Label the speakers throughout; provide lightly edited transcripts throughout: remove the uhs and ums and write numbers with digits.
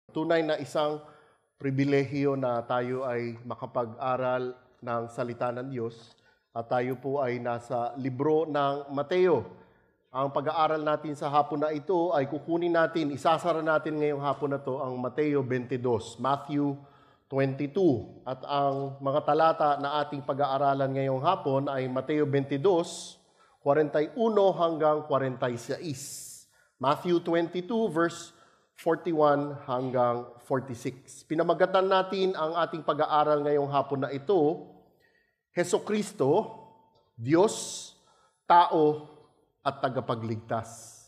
Speaker 1: Tunay na isang pribilehiyo na tayo ay makapag-aral ng salita ng Diyos at tayo po ay nasa libro ng Mateo. Ang pag-aaral natin sa hapon na ito ay kukunin natin, isasara natin ngayong hapon na to ang Mateo 22, Matthew 22. At ang mga talata na ating pag-aaralan ngayong hapon ay Mateo 22, 41 hanggang 46. Matthew 22 verse 41 hanggang 46. Pinamagatan natin ang ating pag-aaral ngayong hapon na ito, Hesukristo, Diyos, Tao, at Tagapagligtas.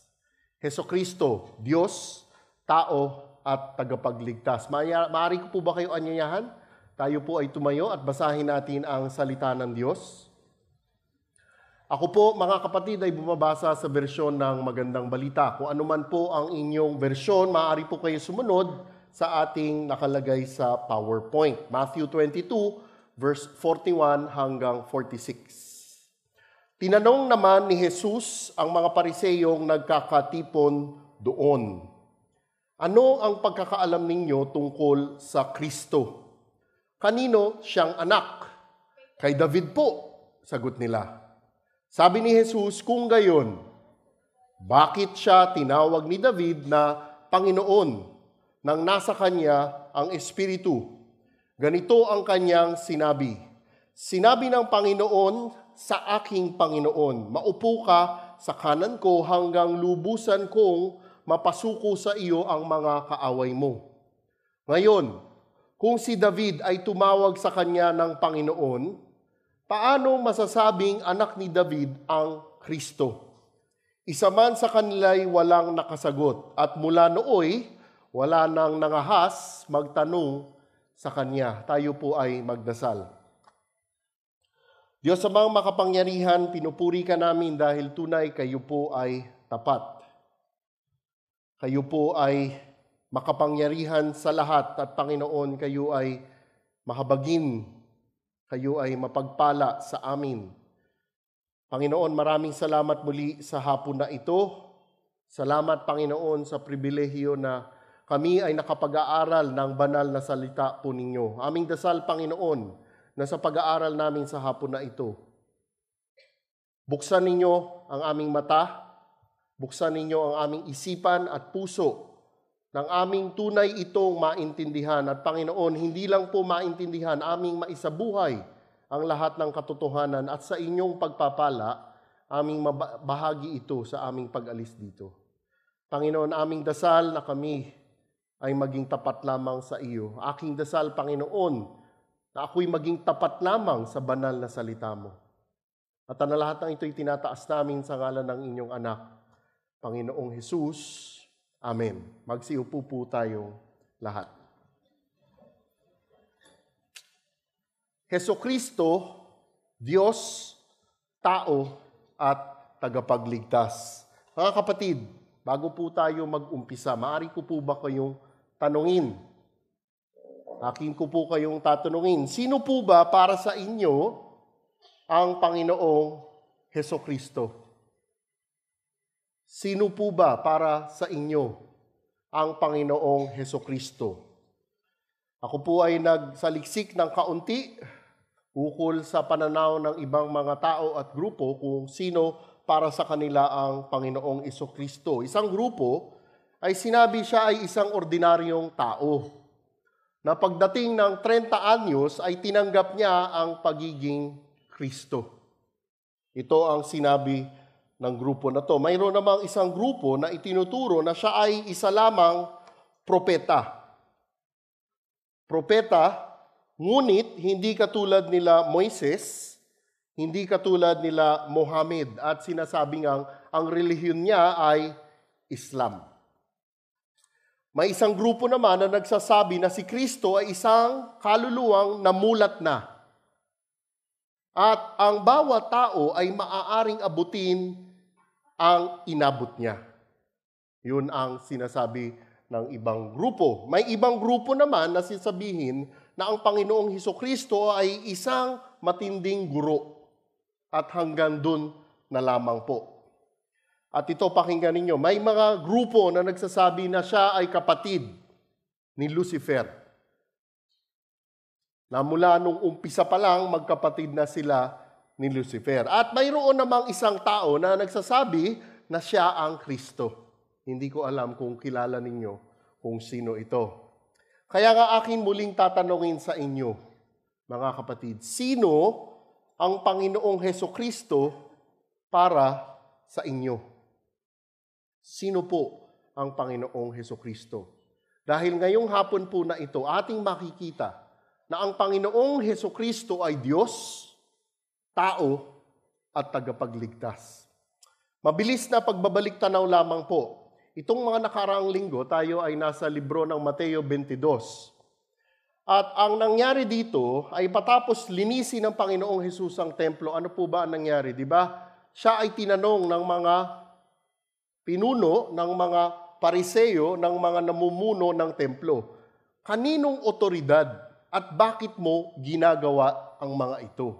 Speaker 1: Hesukristo, Diyos, Tao, at Tagapagligtas. Maaari ko po ba kayo anyayahan? Tayo po ay tumayo at basahin natin ang salita ng Diyos. Ako po, mga kapatid, ay bumabasa sa bersyon ng Magandang Balita. Kung ano man po ang inyong bersyon, maaari po kayo sumunod sa ating nakalagay sa PowerPoint. Matthew 22, verse 41 hanggang 46. Tinanong naman ni Jesus ang mga pariseyong nagkakatipon doon. Ano ang pagkakaalam ninyo tungkol sa Kristo? Kanino siyang anak? Kay David po, sagot nila. Sabi ni Jesus, kung gayon, bakit siya tinawag ni David na Panginoon nang nasa kanya ang Espiritu? Ganito ang kanyang sinabi. Sinabi ng Panginoon sa aking Panginoon, maupo ka sa kanan ko hanggang lubusan kong mapasuko sa iyo ang mga kaaway mo. Ngayon, kung si David ay tumawag sa kanya ng Panginoon, paano masasabing anak ni David ang Kristo? Isa man sa kanila'y walang nakasagot at mula nooy wala nang nangahas magtanong sa kanya. Tayo po ay magdasal. Diyos amang makapangyarihan, pinupuri ka namin dahil tunay kayo po ay tapat. Kayo po ay makapangyarihan sa lahat at Panginoon, kayo ay mahabagin. Kayo ay mapagpala sa amin. Panginoon, maraming salamat muli sa hapon na ito. Salamat, Panginoon, sa pribilehiyo na kami ay nakapag-aaral ng banal na salita po ninyo. Aming dasal, Panginoon, na sa pag-aaral namin sa hapon na ito, buksan ninyo ang aming mata, buksan ninyo ang aming isipan at puso, ng aming tunay itong maintindihan. At Panginoon, hindi lang po maintindihan, aming maisabuhay ang lahat ng katotohanan at sa inyong pagpapala, aming bahagi ito sa aming pag-alis dito. Panginoon, aming dasal na kami ay maging tapat lamang sa iyo. Aking dasal, Panginoon, na ako'y maging tapat lamang sa banal na salita mo. At ang lahat ng ito'y tinataas namin sa ngalan ng inyong anak, Panginoong Jesus. Amen. Magsiupo po tayong lahat. Hesukristo, Diyos, Tao, at Tagapagligtas. Mga kapatid, bago po tayo mag-umpisa, maaari ko po ba kayong tanungin? Akin ko po kayong tatanungin, sino po ba para sa inyo ang Panginoong Hesukristo? Sino po ba para sa inyo ang Panginoong Hesukristo? Ako po ay nagsaliksik ng kaunti ukol sa pananaw ng ibang mga tao at grupo kung sino para sa kanila ang Panginoong Hesukristo. Isang grupo ay sinabi siya ay isang ordinaryong tao na pagdating ng 30 anyos ay tinanggap niya ang pagiging Kristo. Ito ang sinabi ng grupo na to. Mayroon namang isang grupo na itinuturo na siya ay isa lamang propeta. Propeta, ngunit hindi katulad nila Moises, hindi katulad nila Mohammed, at sinasabing ang relihiyon niya ay Islam. May isang grupo naman na nagsasabi na si Kristo ay isang kaluluwang namulat na. At ang bawat tao ay maaaring abutin ang inabot niya. Yun ang sinasabi ng ibang grupo. May ibang grupo naman na sasabihin na ang Panginoong Hesukristo ay isang matinding guro. At hanggang dun na lamang po. At ito, pakinggan ninyo, may mga grupo na nagsasabi na siya ay kapatid ni Lucifer. Na mula nung umpisa pa lang, magkapatid na sila ni Lucifer. At mayroon namang isang tao na nagsasabi na siya ang Kristo. Hindi ko alam kung kilala ninyo kung sino ito. Kaya nga akin muling tatanungin sa inyo, mga kapatid, sino ang Panginoong Hesukristo para sa inyo? Sino po ang Panginoong Hesukristo? Dahil ngayong hapon po na ito, ating makikita na ang Panginoong Hesukristo ay Diyos, tao, at tagapagligtas. Mabilis na pagbabalik tanaw lamang po. Itong mga nakaraang linggo, tayo ay nasa libro ng Mateo 22. At ang nangyari dito ay patapos linisin ng Panginoong Hesus ang templo. Ano po ba ang nangyari? Di ba? Siya ay tinanong ng mga pinuno, ng mga pariseyo, ng mga namumuno ng templo. Kaninong otoridad at bakit mo ginagawa ang mga ito?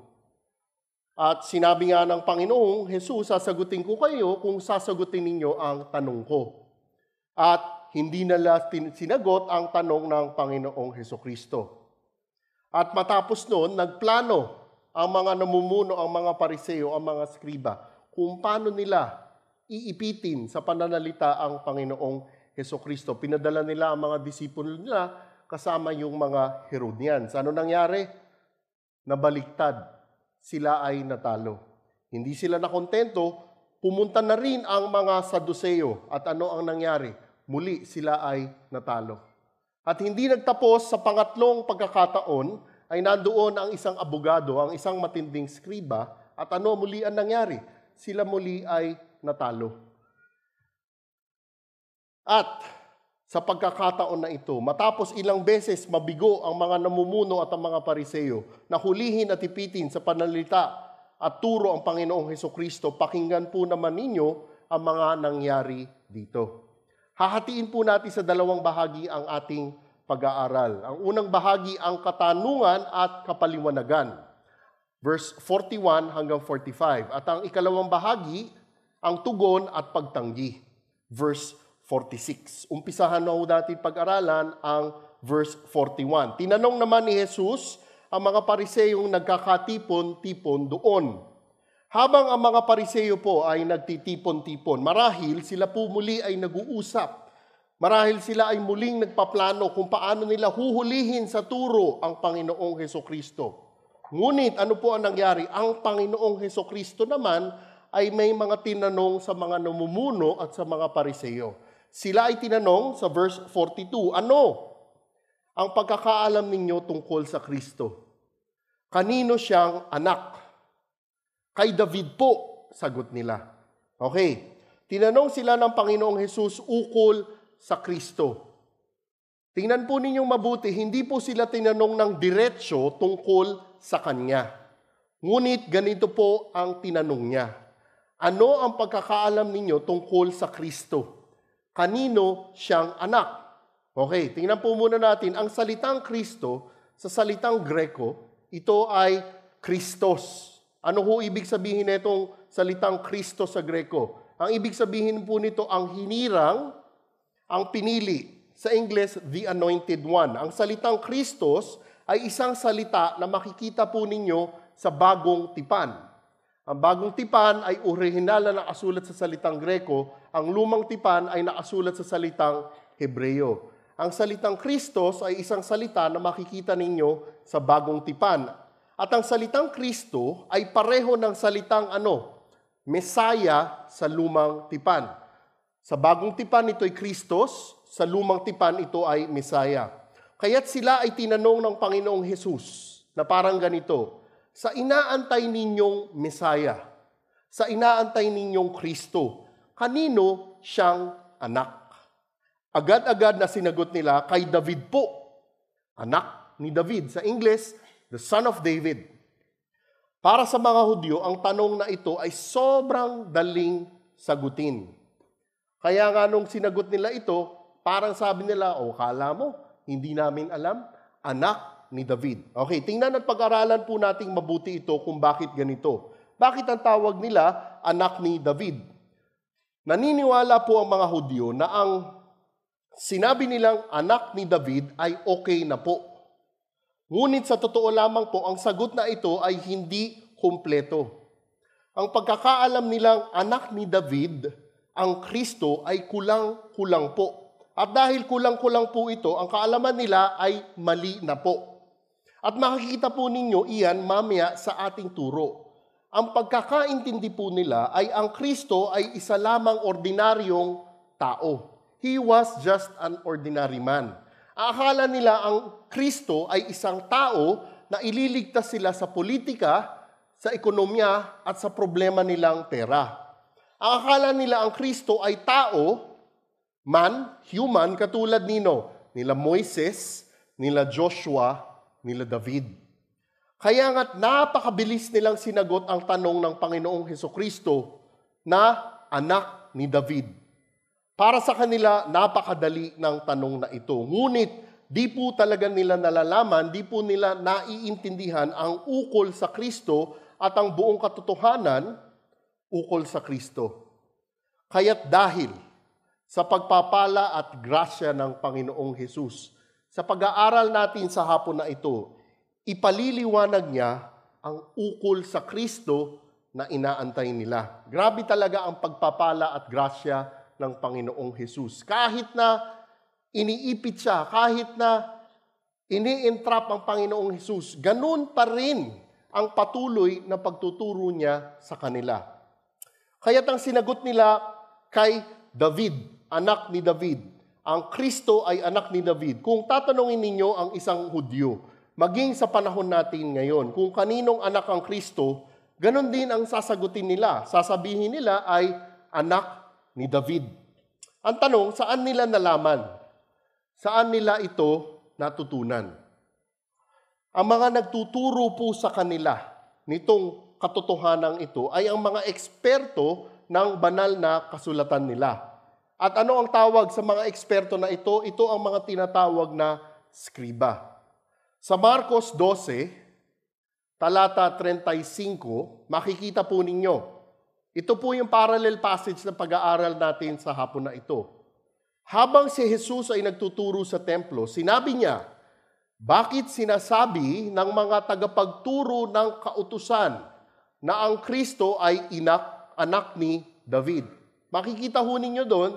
Speaker 1: At sinabi nga ng Panginoong Hesus, sasagutin ko kayo kung sasagutin ninyo ang tanong ko. At hindi nila sinagot ang tanong ng Panginoong Hesukristo. At matapos noon, nagplano ang mga namumuno, ang mga pariseyo, ang mga skriba, kung paano nila iipitin sa pananalita ang Panginoong Hesukristo. Pinadala nila ang mga disipulo nila kasama yung mga Herodians. Ano nangyari? Nabaliktad. Sila ay natalo. Hindi sila nakontento, pumunta na rin ang mga Saduceo. At ano ang nangyari? Muli sila ay natalo. At hindi nagtapos sa pangatlong pagkakataon ay nandoon ang isang abogado, ang isang matinding skriba. At ano muli ang nangyari? Sila muli ay natalo. At sa pagkakataon na ito, matapos ilang beses mabigo ang mga namumuno at ang mga pariseyo na hulihin at ipitin sa pananalita at turo ang Panginoong Hesukristo, pakinggan po naman ninyo ang mga nangyari dito. Hahatiin po natin sa dalawang bahagi ang ating pag-aaral. Ang unang bahagi, ang katanungan at kapaliwanagan. Verse 41 hanggang 45. At ang ikalawang bahagi, ang tugon at pagtanggi. Verse 46. Umpisahan na ho natin pag-aralan ang verse 41. Tinanong naman ni Jesus ang mga pariseyong nagkakatipon-tipon doon. Habang ang mga pariseyo po ay nagtitipon-tipon, marahil sila po muli ay nag-uusap. Marahil sila ay muling nagpaplano kung paano nila huhulihin sa turo ang Panginoong Hesukristo. Ngunit ano po ang nangyari? Ang Panginoong Hesukristo naman ay may mga tinanong sa mga namumuno at sa mga pariseyo. Sila ay tinanong sa verse 42, ano ang pagkakaalam ninyo tungkol sa Kristo? Kanino siyang anak? Kay David po, sagot nila. Okay, tinanong sila ng Panginoong Hesus ukol sa Kristo. Tingnan po ninyong mabuti, hindi po sila tinanong ng diretsyo tungkol sa Kanya. Ngunit ganito po ang tinanong niya. Ano ang pagkakaalam ninyo tungkol sa Kristo? Kanino siyang anak? Okay, tingnan po muna natin, ang salitang Kristo, sa salitang Greko, ito ay Christos. Ano ho ibig sabihin nitong salitang Kristo sa Greko? Ang ibig sabihin po nito ang hinirang, ang pinili. Sa English, the anointed one. Ang salitang Christos ay isang salita na makikita po ninyo sa bagong tipan. Ang bagong tipan ay orihinal na nakasulat sa salitang Greko. Ang lumang tipan ay nakasulat sa salitang Hebreo. Ang salitang Christos ay isang salita na makikita ninyo sa bagong tipan. At ang salitang Kristo ay pareho ng salitang Mesaya sa lumang tipan. Sa bagong tipan ito ay Kristos, sa lumang tipan ito ay Mesaya. Kaya't sila ay tinanong ng Panginoong Hesus na parang ganito, sa inaantay ninyong Mesaya, sa inaantay ninyong Kristo, kanino siyang anak? Agad-agad na sinagot nila, kay David po, anak ni David. Sa English, the son of David. Para sa mga Hudyo, ang tanong na ito ay sobrang daling sagutin. Kaya nga nung sinagot nila ito, parang sabi nila, kala mo, hindi namin alam, anak ni David. Okay, tingnan at pag-aralan po nating mabuti ito kung bakit ganito. Bakit ang tawag nila anak ni David? Naniniwala po ang mga Hudyo na ang sinabi nilang anak ni David ay okay na po. Ngunit sa totoo lamang po, ang sagot na ito ay hindi kumpleto. Ang pagkakaalam nilang anak ni David, ang Kristo, ay kulang-kulang po. At dahil kulang-kulang po ito, ang kaalaman nila ay mali na po. At makikita po ninyo iyan mamaya sa ating turo. Ang pagkakaintindi po nila ay ang Kristo ay isa lamang ordinaryong tao. He was just an ordinary man. Akala nila ang Kristo ay isang tao na ililigtas sila sa politika, sa ekonomiya at sa problema nilang pera. Ang akala nila ang Kristo ay tao, man, human, katulad nila Moises, nila Joshua, nila David. Kaya nga't napakabilis nilang sinagot ang tanong ng Panginoong Hesukristo na anak ni David. Para sa kanila, napakadali ng tanong na ito. Ngunit, di po talaga nila nalalaman, di po nila naiintindihan ang ukol sa Kristo at ang buong katotohanan ukol sa Kristo. Kaya't dahil sa pagpapala at grasya ng Panginoong Hesus, sa pag-aaral natin sa hapon na ito, ipaliliwanag niya ang ukol sa Kristo na inaantay nila. Grabe talaga ang pagpapala at grasya ng Panginoong Hesus. Kahit na iniipit siya, kahit na ini-entrap ang Panginoong Hesus, ganun pa rin ang patuloy na pagtuturo niya sa kanila. Kaya't ang sinagot nila kay David, anak ni David, ang Kristo ay anak ni David. Kung tatanungin ninyo ang isang Hudyo, maging sa panahon natin ngayon, kung kaninong anak ang Kristo, ganon din ang sasagutin nila. Sasabihin nila ay anak ni David. Ang tanong, saan nila nalaman? Saan nila ito natutunan? Ang mga nagtuturo po sa kanila nitong katotohanan ito ay ang mga eksperto ng banal na kasulatan nila. At ano ang tawag sa mga eksperto na ito? Ito ang mga tinatawag na skriba. Sa Marcos 12, talata 35, makikita po ninyo. Ito po yung parallel passage na pag-aaral natin sa hapon na ito. Habang si Jesus ay nagtuturo sa templo, sinabi niya, bakit sinasabi ng mga tagapagturo ng kautusan na ang Kristo ay anak ni David? Makikita ho ninyo doon,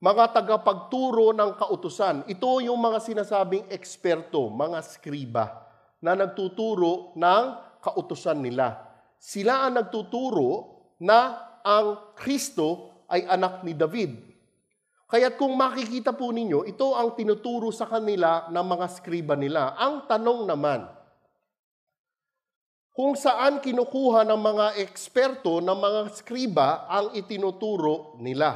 Speaker 1: mga tagapagturo ng kautusan. Ito yung mga sinasabing eksperto, mga skriba, na nagtuturo ng kautusan nila. Sila ang nagtuturo na ang Kristo ay anak ni David. Kaya't kung makikita po ninyo, ito ang tinuturo sa kanila ng mga skriba nila. Ang tanong naman, kung saan kinukuha ng mga eksperto, ng mga skriba ang itinuturo nila?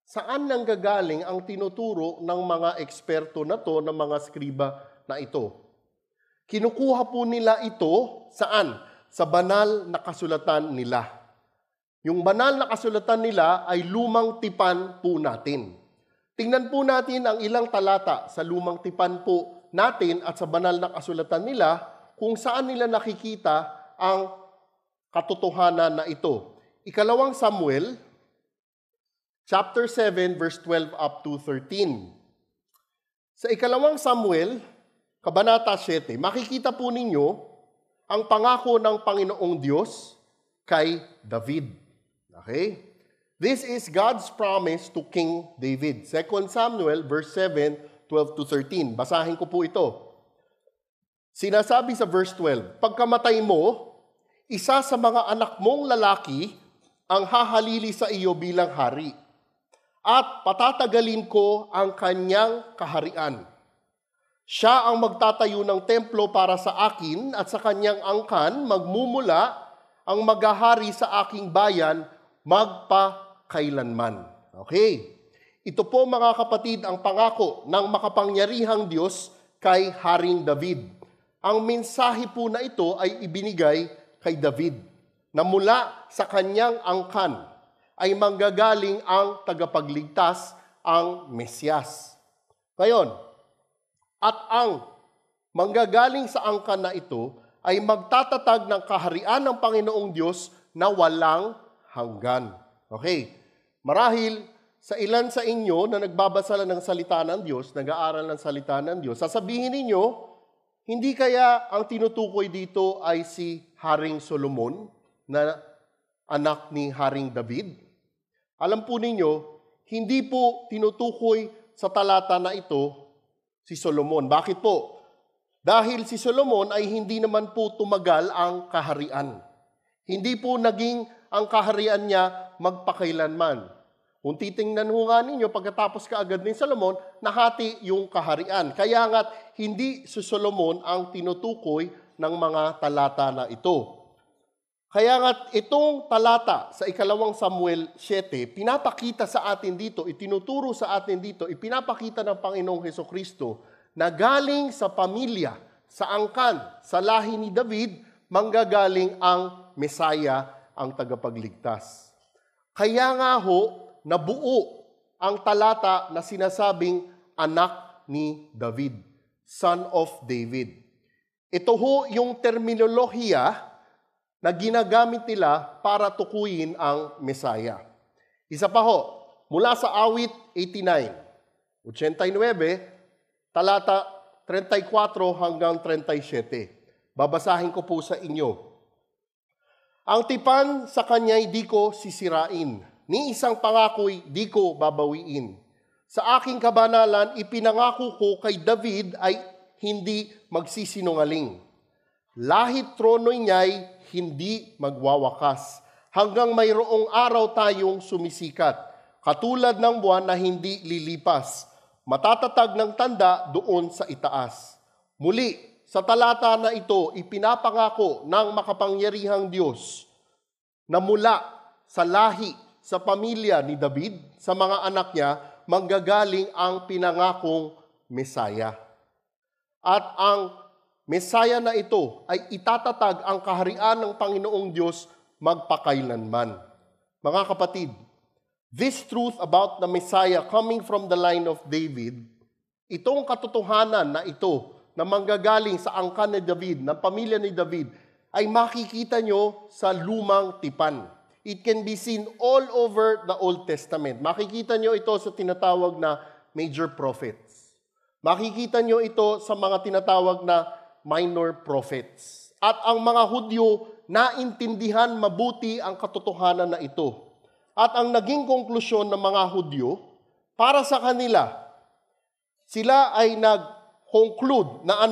Speaker 1: Saan nanggagaling ang tinuturo ng mga eksperto na to, ng mga skriba na ito? Kinukuha po nila ito, saan? Sa banal na kasulatan nila. Yung banal na kasulatan nila ay lumang tipan po natin. Tingnan po natin ang ilang talata sa lumang tipan po natin at sa banal na kasulatan nila kung saan nila nakikita ang katotohanan na ito. Ikalawang Samuel, chapter 7, verse 12 up to 13. Sa ikalawang Samuel, kabanata 7, makikita po ninyo ang pangako ng Panginoong Diyos kay David. Okay? This is God's promise to King David. 2 Samuel, verse 7, 12 to 13. Basahin ko po ito. Sinasabi sa verse 12, pagkamatay mo, isa sa mga anak mong lalaki ang hahalili sa iyo bilang hari. At patatagalin ko ang kanyang kaharian. Siya ang magtatayo ng templo para sa akin at sa kanyang angkan magmumula ang maghahari sa aking bayan magpakailanman. Okay. Ito po mga kapatid ang pangako ng makapangyarihang Diyos kay Haring David. Ang mensahe po na ito ay ibinigay kay David na mula sa kanyang angkan ay manggagaling ang tagapagligtas, ang Mesyas. Ngayon, at ang manggagaling sa angkan na ito ay magtatatag ng kaharian ng Panginoong Diyos na walang hanggan. Okay, marahil sa ilan sa inyo na nagbabasa lang ng salita ng Diyos, nag-aaral ng salita ng Diyos, sasabihin ninyo, hindi kaya ang tinutukoy dito ay si Haring Solomon na anak ni Haring David? Alam po ninyo, hindi po tinutukoy sa talata na ito si Solomon. Bakit po? Dahil si Solomon ay hindi naman po tumagal ang kaharian. Hindi po naging ang kaharian niya magpakailanman. Kung titingnan ho nga ninyo, pagkatapos kaagad ni Solomon, nahati yung kaharian. Kaya nga't hindi si Solomon ang tinutukoy ng mga talata na ito. Kaya nga't itong talata sa 2 Samuel 7, pinapakita sa atin dito, itinuturo sa atin dito, ipinapakita ng Panginoong Hesukristo na galing sa pamilya, sa angkan, sa lahi ni David, manggagaling ang Mesaya, ang tagapagligtas. Kaya nga ho, nabuo ang talata na sinasabing anak ni David, son of David. Ito ho yung terminolohiya na ginagamit nila para tukuyin ang Mesaya. Isa pa ho, mula sa awit 89, talata 34 hanggang 37. Babasahin ko po sa inyo. Ang tipan sa kanya'y di ko sisirain, ni isang pangako'y di ko babawiin. Sa aking kabanalan, ipinangako ko kay David ay hindi magsisinungaling. Lahit trono'y niya'y hindi magwawakas, hanggang mayroong araw tayong sumisikat, katulad ng buwan na hindi lilipas, matatatag ng tanda doon sa itaas. Muli, sa talata na ito, ipinapangako ng makapangyarihang Diyos na mula sa lahi, sa pamilya ni David, sa mga anak niya, manggagaling ang pinangakong Mesaya. At ang Mesaya na ito ay itatatag ang kaharian ng Panginoong Diyos magpakailanman. Mga kapatid, this truth about the Messiah coming from the line of David, itong katotohanan na ito na manggagaling sa angkan ni David, ng pamilya ni David, ay makikita nyo sa lumang tipan. It can be seen all over the Old Testament. Makikita nyo ito sa tinatawag na major prophets. Makikita nyo ito sa mga tinatawag na minor prophets. At ang mga Hudyo naintindihan mabuti ang katotohanan na ito. At ang naging konklusyon ng mga Hudyo, para sa kanila, sila ay nag-conclude na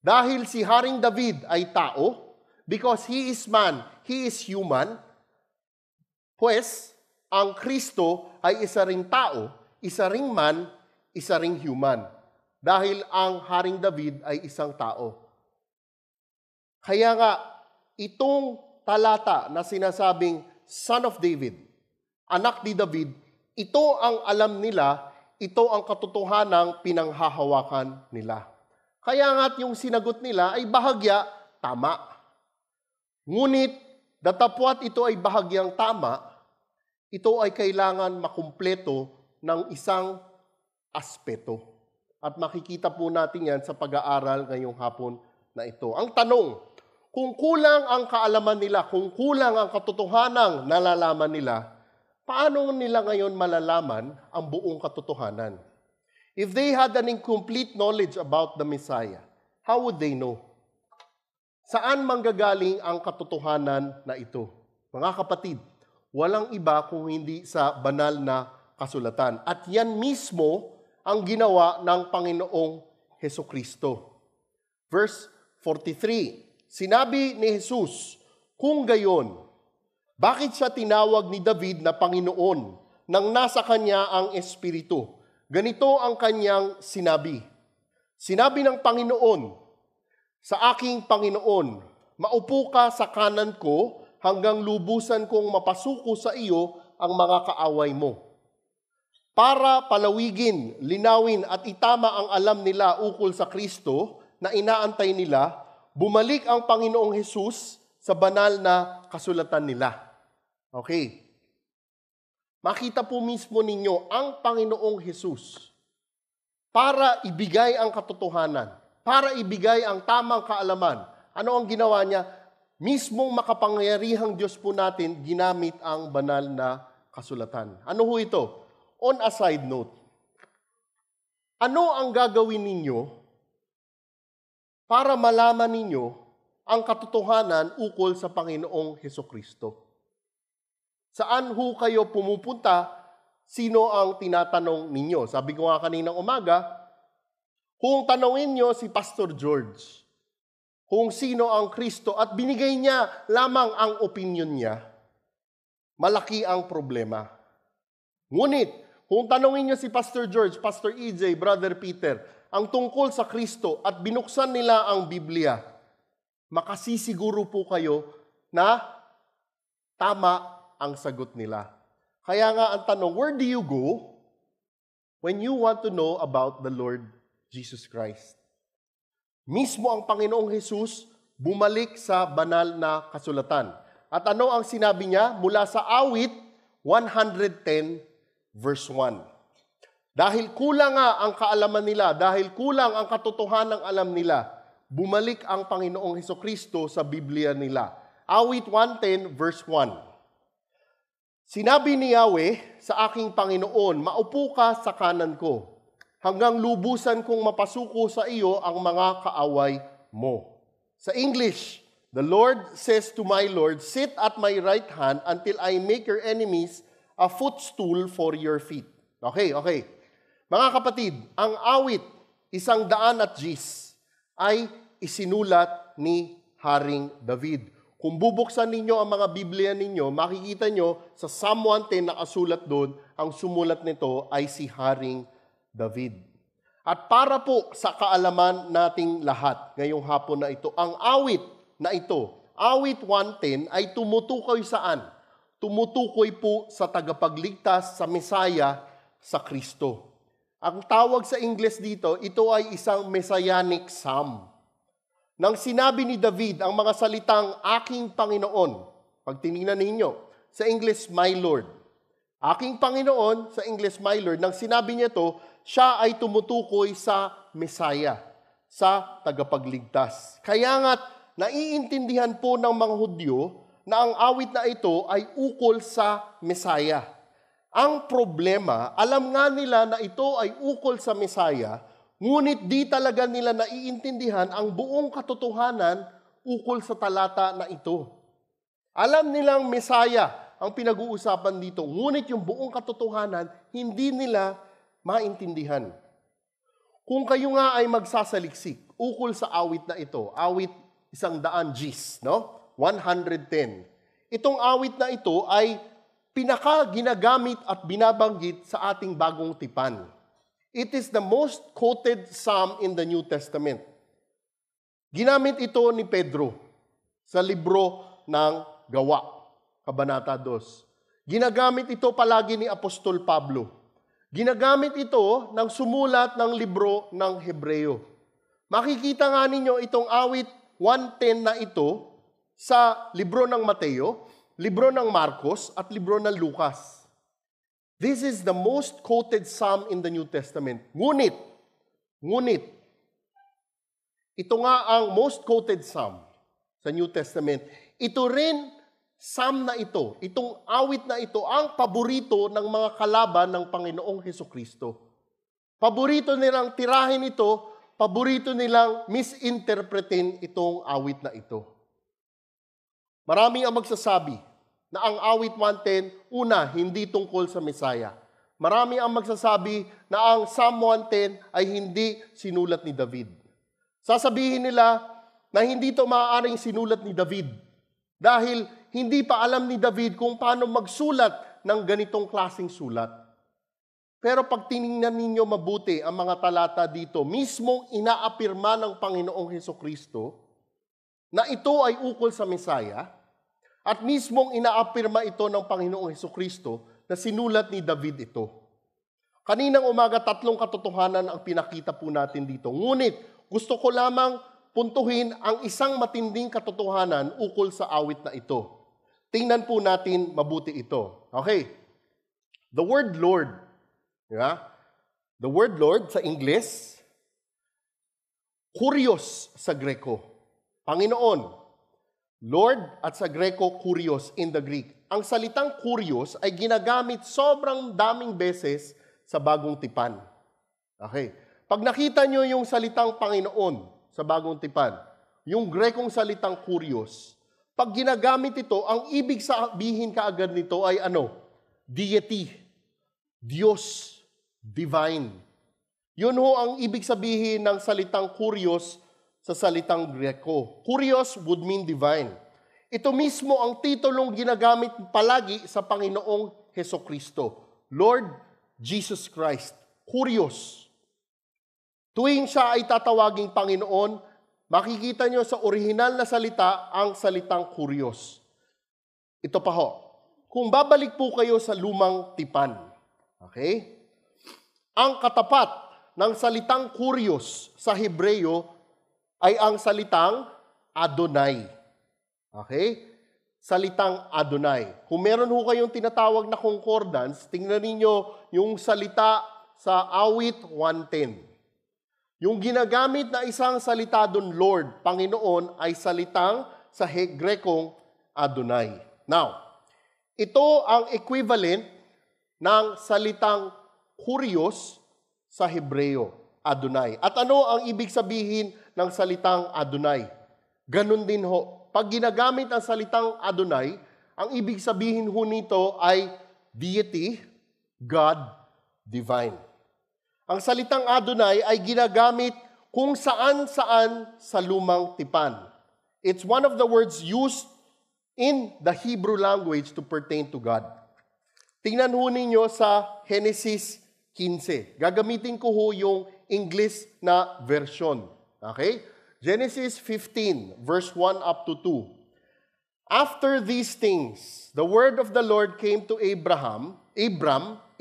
Speaker 1: dahil si Haring David ay tao, because he is man, he is human, pues, ang Kristo ay isa ring tao, isa ring man, isa ring human. Dahil ang Haring David ay isang tao. Kaya nga, itong talata na sinasabing Son of David, anak ni David, ito ang alam nila, ito ang katotohanang pinanghahawakan nila. Kaya nga't yung sinagot nila ay bahagya tama. Ngunit, datapwat ito ay bahagyang tama, ito ay kailangan makumpleto ng isang aspeto. At makikita po natin yan sa pag-aaral ngayong hapon na ito. Ang tanong, kung kulang ang kaalaman nila, kung kulang ang katotohanang nalalaman nila, paano nila ngayon malalaman ang buong katotohanan? If they had an incomplete knowledge about the Messiah, how would they know? Saan manggagaling ang katotohanan na ito? Mga kapatid, walang iba kung hindi sa banal na kasulatan. At yan mismo ang ginawa ng Panginoong Hesukristo. Verse 43, sinabi ni Jesus, kung gayon, bakit siya tinawag ni David na Panginoon nang nasa kanya ang Espiritu? Ganito ang kanyang sinabi. Sinabi ng Panginoon, sa aking Panginoon, maupo ka sa kanan ko hanggang lubusan kong mapasuko sa iyo ang mga kaaway mo. Para palawigin, linawin at itama ang alam nila ukol sa Kristo na inaantay nila, bumalik ang Panginoong Hesus sa banal na kasulatan nila. Okay. Makita po mismo ninyo ang Panginoong Hesus para ibigay ang katotohanan, para ibigay ang tamang kaalaman. Ano ang ginawa niya? Mismong makapangyarihang Diyos po natin, ginamit ang banal na kasulatan. Ano ho ito? On a side note, ano ang gagawin ninyo para malaman ninyo ang katotohanan ukol sa Panginoong Hesukristo? Saan ho kayo pumupunta? Sino ang tinatanong ninyo? Sabi ko nga kaninang umaga, kung tanongin nyo si Pastor George, kung sino ang Kristo at binigay niya lamang ang opinion niya, malaki ang problema. Ngunit, kung tanongin niyo si Pastor George, Pastor EJ, Brother Peter, ang tungkol sa Kristo at binuksan nila ang Biblia, makasisiguro po kayo na tama ang sagot nila. Kaya nga ang tanong, where do you go when you want to know about the Lord Jesus Christ? Mismo ang Panginoong Jesus bumalik sa banal na kasulatan. At ano ang sinabi niya? Mula sa awit 110 verse 1. Dahil kulang nga ang kaalaman nila, dahil kulang ang katotohanan ng alam nila, bumalik ang Panginoong Hesukristo sa Biblia nila. Awit 110 verse 1. Sinabi ni Yahweh sa aking Panginoon, maupo ka sa kanan ko, hanggang lubusan kong mapasuko sa iyo ang mga kaaway mo. Sa English, the Lord says to my Lord, sit at my right hand until I make your enemies a footstool for your feet. Okay. Mga kapatid, ang awit 110 ay isinulat ni Haring David. Kung bubuksan ninyo ang mga Biblia ninyo, makikita nyo sa Psalm 110 nakasulat doon, ang sumulat nito ay si Haring David. At para po sa kaalaman nating lahat ngayong hapon na ito, ang awit na ito, awit 110, ay tumutukoy saan? Tumutukoy po sa tagapagligtas, sa Mesaya, sa Kristo. Ang tawag sa Ingles dito, ito ay isang messianic psalm. Nang sinabi ni David ang mga salitang aking Panginoon, pag tinignan ninyo, sa English, my Lord. Aking Panginoon, sa English, my Lord, nang sinabi niya to, siya ay tumutukoy sa Mesaya, sa tagapagligtas. Kaya nga't naiintindihan po ng mga Hudyo na ang awit na ito ay ukol sa Mesaya. Ang problema, alam nga nila na ito ay ukol sa Mesaya, ngunit di talaga nila naiintindihan ang buong katotohanan ukol sa talata na ito. Alam nilang Mesaya ang pinag-uusapan dito, ngunit yung buong katotohanan, hindi nila maintindihan. Kung kayo nga ay magsasaliksik ukol sa awit na ito, awit 100 Gs, no? 110. Itong awit na ito ay pinaka-ginagamit at binabanggit sa ating bagong tipan. It is the most quoted psalm in the New Testament. Ginamit ito ni Pedro sa libro ng Gawa, Kabanata 2. Ginagamit ito palagi ni Apostol Pablo. Ginagamit ito ng sumulat ng libro ng Hebreo. Makikita nga ninyo itong awit 110 na ito sa libro ng Mateo, libro ng Marcos, at libro ng Lucas. This is the most quoted psalm in the New Testament. Ngunit, ito nga ang most quoted psalm sa New Testament. Ito rin, psalm na ito, itong awit na ito, ang paborito ng mga kalaban ng Panginoong Hesukristo. Paborito nilang tirahin ito, paborito nilang misinterpretin itong awit na ito. Marami ang magsasabi na ang awit 110, una, hindi tungkol sa Mesaya. Marami ang magsasabi na ang Psalm 110 ay hindi sinulat ni David. Sasabihin nila na hindi ito maaaring sinulat ni David dahil hindi pa alam ni David kung paano magsulat ng ganitong klaseng sulat. Pero pag tiningnan ninyo mabuti ang mga talata dito, mismong inaapirma ng Panginoong Hesukristo na ito ay ukol sa Mesaya. At mismong inaapirma ito ng Panginoong Hesukristo na sinulat ni David ito. Kaninang umaga, 3 katotohanan ang pinakita po natin dito. Ngunit, gusto ko lamang puntuhin ang isang matinding katotohanan ukol sa awit na ito. Tingnan po natin mabuti ito. Okay. The word Lord. Yeah? The word Lord sa Ingles, Kurios sa Greko. Panginoon. Lord at sa Greko, Kurios in the Greek. ang salitang kurios ay ginagamit sobrang daming beses sa Bagong Tipan. Okay. Pag nakita nyo yung salitang Panginoon sa Bagong Tipan, yung Grekong salitang kurios, pag ginagamit ito, ang ibig sabihin kaagad nito ay ano? Deity. Diyos. Divine. Yun ho ang ibig sabihin ng salitang kurios sa salitang Greko. Kurios would mean divine. Ito mismo ang titulong ginagamit palagi sa Panginoong Hesukristo. Lord Jesus Christ. Kurios. Tuwing siya ay tatawaging Panginoon, makikita nyo sa orihinal na salita ang salitang kurios. Ito pa ho. Kung babalik po kayo sa lumang tipan, okay? Ang katapat ng salitang kurios sa Hebreo ay ang salitang Adonai. Okay? Salitang Adonai. Kung meron ho kayong tinatawag na concordance, tingnan ninyo yung salita sa awit 110. Yung ginagamit na isang salita doon, Lord, Panginoon, ay salitang sa Grekong Adonai. Now, ito ang equivalent ng salitang kurios sa Hebreo, Adonai. At ano ang ibig sabihin ng salitang Adonai? Ganun din ho. Pag ginagamit ang salitang Adonai, ang ibig sabihin ho nito ay deity, God, divine. Ang salitang Adonai ay ginagamit kung saan-saan sa lumang tipan. It's one of the words used in the Hebrew language to pertain to God. Tingnan ho ninyo sa Genesis 15. Gagamitin ko ho yung English na version. Okay? Genesis 15, verse 1 up to 2. After these things, the word of the Lord came to Abram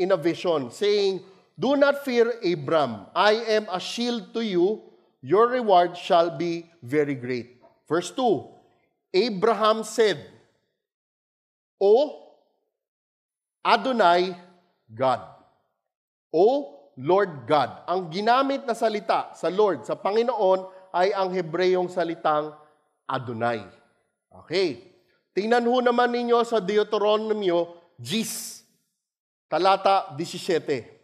Speaker 1: in a vision, saying, Do not fear, Abram. I am a shield to you. Your reward shall be very great. Verse 2, Abraham said, O Adonai God. O Lord God. Ang ginamit na salita sa Lord, sa Panginoon, ay ang Hebreyong salitang Adonai. Okay. Tingnan ho naman ninyo sa Deuteronomio 10, talata 17.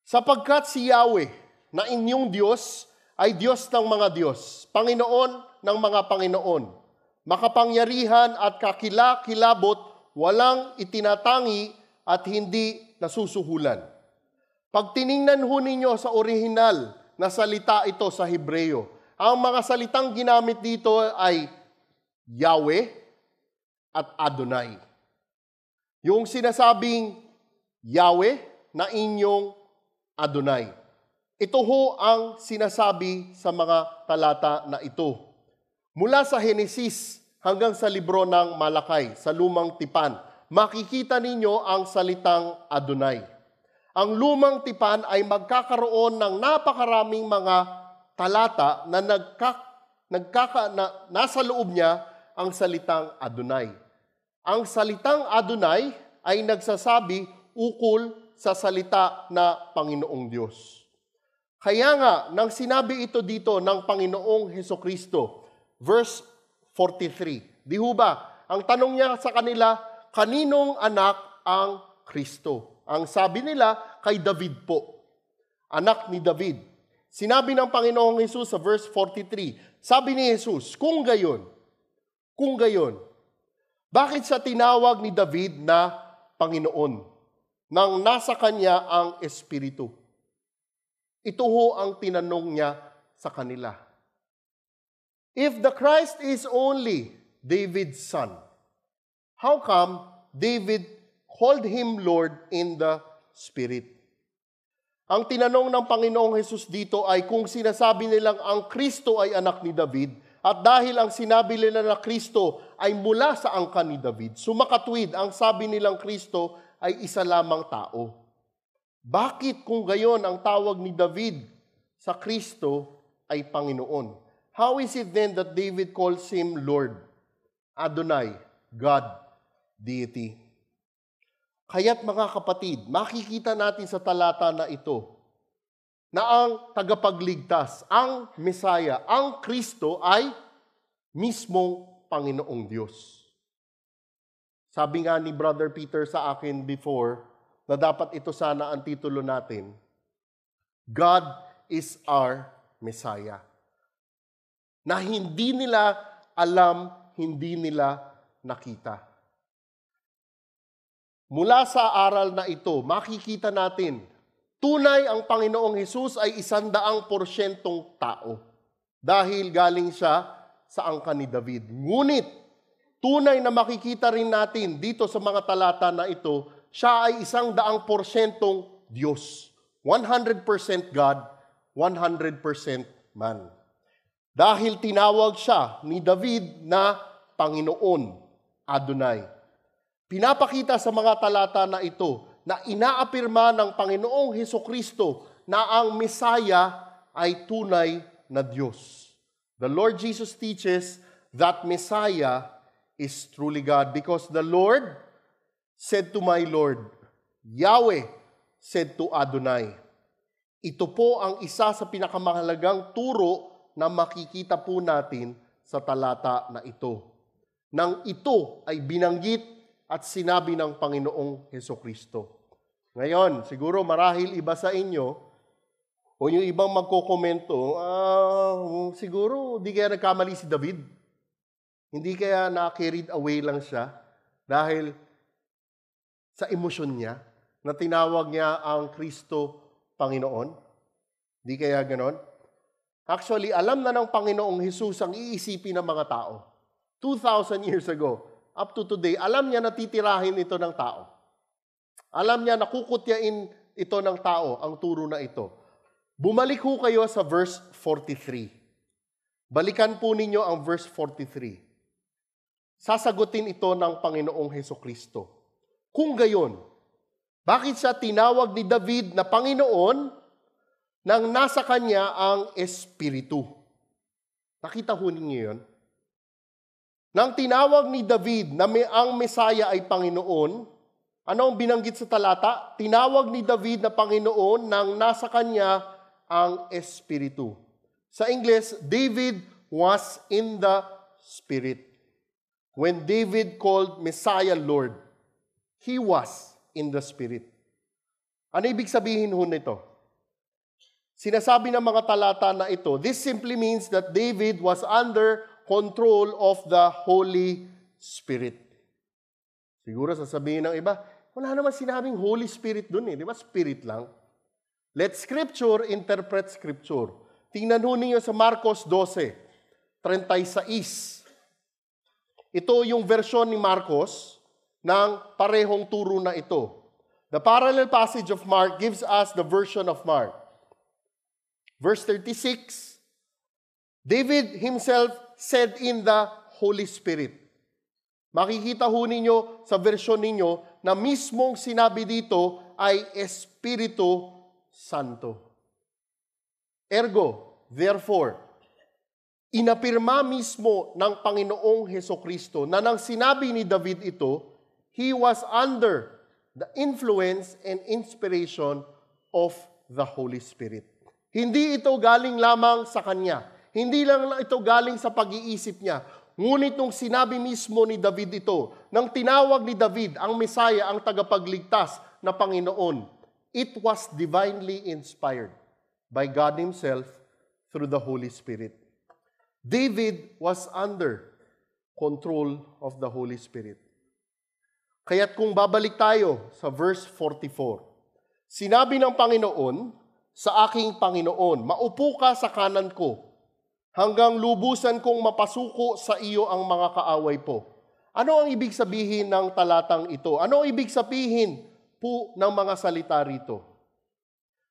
Speaker 1: Sapagkat si Yahweh na inyong Diyos ay Diyos ng mga Diyos, Panginoon ng mga Panginoon, makapangyarihan at kakilakilabot, walang itinatangi at hindi nasusuhulan. Pag tiningnan ho ninyo sa orihinal na salita ito sa Hebreo, ang mga salitang ginamit dito ay Yahweh at Adonai. Yung sinasabing Yahweh na inyong Adonai. Ito ho ang sinasabi sa mga talata na ito. Mula sa Henesis hanggang sa libro ng Malakay, sa lumang tipan, makikita ninyo ang salitang Adonai. Ang lumang tipan ay magkakaroon ng napakaraming mga talata na nasa loob niya ang salitang Adonai. Ang salitang Adonai ay nagsasabi ukol sa salita na Panginoong Diyos. Kaya nga, nang sinabi ito dito ng Panginoong Hesukristo, verse 43, di ho ba, ang tanong niya sa kanila, kaninong anak ang Kristo? Ang sabi nila, kay David po. Anak ni David. Sinabi ng Panginoong Hesus sa verse 43, sabi ni Jesus, kung gayon, bakit siya tinawag ni David na Panginoon nang nasa kanya ang Espiritu? Ito ho ang tinanong niya sa kanila. If the Christ is only David's son, how come David called him Lord in the Spirit? Ang tinanong ng Panginoong Hesus dito ay kung sinasabi nilang ang Kristo ay anak ni David, at dahil ang sinabi nila na Kristo ay mula sa angkan ni David, sumakatwid ang sabi nilang Kristo ay isa lamang tao. Bakit kung gayon ang tawag ni David sa Kristo ay Panginoon? How is it then that David calls him Lord, Adonai, God, deity? Kaya't mga kapatid, makikita natin sa talata na ito na ang tagapagligtas, ang Mesaya, ang Kristo ay mismong Panginoong Diyos. Sabi nga ni Brother Peter sa akin before, na dapat ito sana ang titulo natin, God is our Messiah. Na hindi nila alam, hindi nila nakita. Mula sa aral na ito, makikita natin, tunay ang Panginoong Hesus ay 100% tao. Dahil galing siya sa angkan ni David. Ngunit, tunay na makikita rin natin dito sa mga talata na ito, siya ay 100% Diyos. 100% God, 100% man. Dahil tinawag siya ni David na Panginoon, Adonai. Pinapakita sa mga talata na ito na inaapirma ng Panginoong Hesukristo na ang Messiah ay tunay na Diyos. The Lord Jesus teaches that Messiah is truly God because the Lord said to my Lord, Yahweh said to Adonai. Ito po ang isa sa pinakamahalagang turo na makikita po natin sa talata na ito. Nang ito ay binanggit at sinabi ng Panginoong Hesukristo. Ngayon, siguro marahil iba sa inyo, o yung ibang magkokomento, siguro di kaya nagkamali si David. Hindi kaya na-carried away lang siya dahil sa emosyon niya na tinawag niya ang Kristo Panginoon. Di kaya ganon? Actually, alam na ng Panginoong Hesus ang iisipin ng mga tao. 2,000 years ago, up to today, alam niya na titirahin ito ng tao. Alam niya na kukutyain ito ng tao, ang turo na ito. Bumalik ho kayo sa verse 43. Balikan po ninyo ang verse 43. Sasagutin ito ng Panginoong Hesukristo. Kung gayon, bakit siya tinawag ni David na Panginoon nang nasa kanya ang Espiritu? Nakita ho ninyo yun? Nang tinawag ni David na ang Messiah ay Panginoon, ano ang binanggit sa talata? Tinawag ni David na Panginoon nang nasa kanya ang Espiritu. Sa English, David was in the Spirit. When David called Messiah Lord, he was in the Spirit. Ano ibig sabihin ho nito? Sinasabi ng mga talata na ito, this simply means that David was under control of the Holy Spirit. Siguro sasabihin ng iba, wala naman sinabing Holy Spirit dun eh. Di ba? Spirit lang. Let Scripture interpret Scripture. Tingnan ho ninyo sa Marcos 12:36. Ito yung version ni Marcos ng parehong turo na ito. The parallel passage of Mark gives us the version of Mark. Verse 36, David himself said in the Holy Spirit. Makikita ho ninyo sa version ninyo na mismong sinabi dito ay Espiritu Santo. Ergo, therefore, inapirma mismo ng Panginoong Hesukristo na nang sinabi ni David ito, he was under the influence and inspiration of the Holy Spirit. Hindi ito galing lamang sa kanya. Hindi lang ito galing sa pag-iisip niya. Ngunit nung sinabi mismo ni David ito, nang tinawag ni David ang Messiah, ang tagapagligtas na Panginoon, it was divinely inspired by God Himself through the Holy Spirit. David was under control of the Holy Spirit. Kaya't kung babalik tayo sa verse 44, sinabi ng Panginoon, sa aking Panginoon, maupo ka sa kanan ko, hanggang lubusan kong mapasuko sa iyo ang mga kaaway po. Ano ang ibig sabihin ng talatang ito? Ano ang ibig sabihin po ng mga salita rito?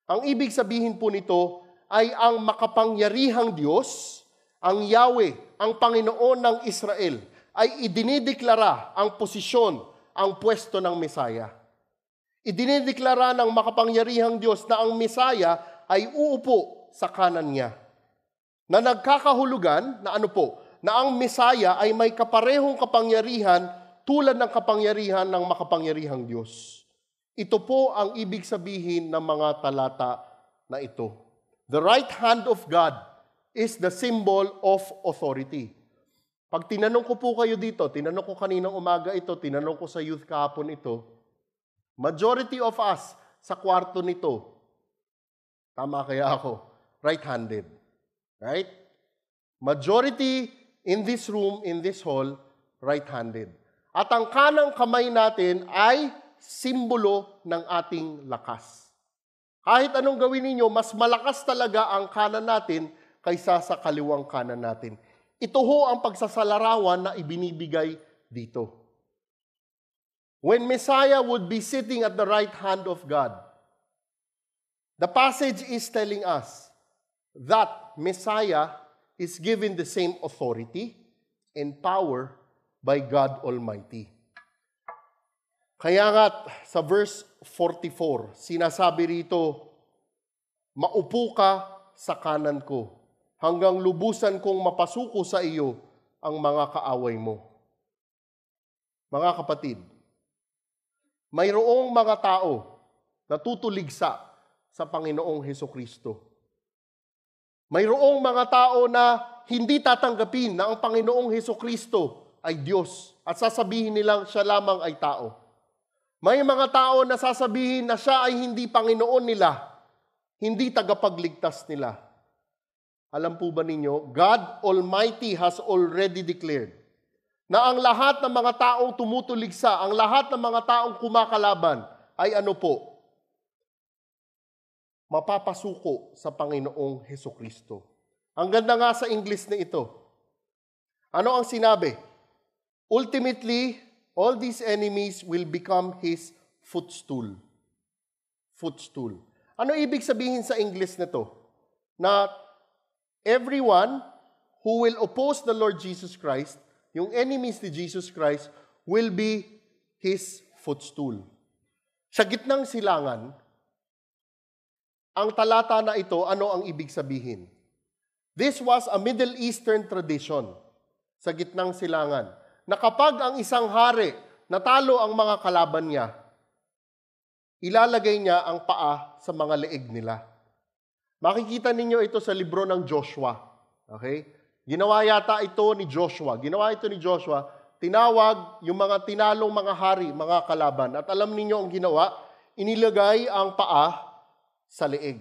Speaker 1: Ang ibig sabihin po nito ay ang makapangyarihang Diyos, ang Yahweh, ang Panginoon ng Israel, ay idinideklara ang posisyon, ang pwesto ng Messiah. Idinideklara ng makapangyarihang Diyos na ang Messiah ay uupo sa kanan niya. Na nagkakahulugan na ano po, na ang Messiah ay may kaparehong kapangyarihan tulad ng kapangyarihan ng makapangyarihang Diyos. Ito po ang ibig sabihin ng mga talata na ito. The right hand of God is the symbol of authority. Pag tinanong ko po kayo dito, tinanong ko kaninang umaga ito, tinanong ko sa youth kahapon ito, majority of us sa kwarto nito, tama kaya ako, right-handed. Right? Majority in this room, in this hall, right-handed. At ang kanang kamay natin ay simbolo ng ating lakas. Kahit anong gawin ninyo, mas malakas talaga ang kanan natin kaysa sa kaliwang kanan natin. Ito ho ang pagsasalarawan na ibinibigay dito. When Messiah would be sitting at the right hand of God, the passage is telling us that Messiah is given the same authority and power by God Almighty. Kaya nga sa verse 44, sinasabi rito, maupo ka sa kanan ko, hanggang lubusan kong mapasuko sa iyo ang mga kaaway mo. Mga kapatid, mayroong mga tao na tutuligsa sa Panginoong Hesukristo. Mayroong mga tao na hindi tatanggapin na ang Panginoong Hesukristo ay Diyos at sasabihin nilang siya lamang ay tao. May mga tao na sasabihin na siya ay hindi Panginoon nila, hindi tagapagligtas nila. Alam po ba ninyo, God Almighty has already declared na ang lahat ng mga taong tumutuligsa, ang lahat ng mga taong kumakalaban ay ano po? Mapapasuko sa Panginoong Hesukristo. Ang ganda nga sa English na ito. Ano ang sinabi? Ultimately, all these enemies will become His footstool. Footstool. Ano ibig sabihin sa English na to? Na everyone who will oppose the Lord Jesus Christ, yung enemies ni Jesus Christ, will be His footstool. Sa gitnang silangan, ang talata na ito, ano ang ibig sabihin? This was a Middle Eastern tradition sa gitnang silangan, na kapag ang isang hari natalo ang mga kalaban niya, ilalagay niya ang paa sa mga leeg nila. Makikita ninyo ito sa libro ng Joshua. Okay? Ginawa yata ito ni Joshua. Tinawag yung mga tinalong mga hari, mga kalaban. At alam ninyo ang ginawa, inilagay ang paa sa leeg.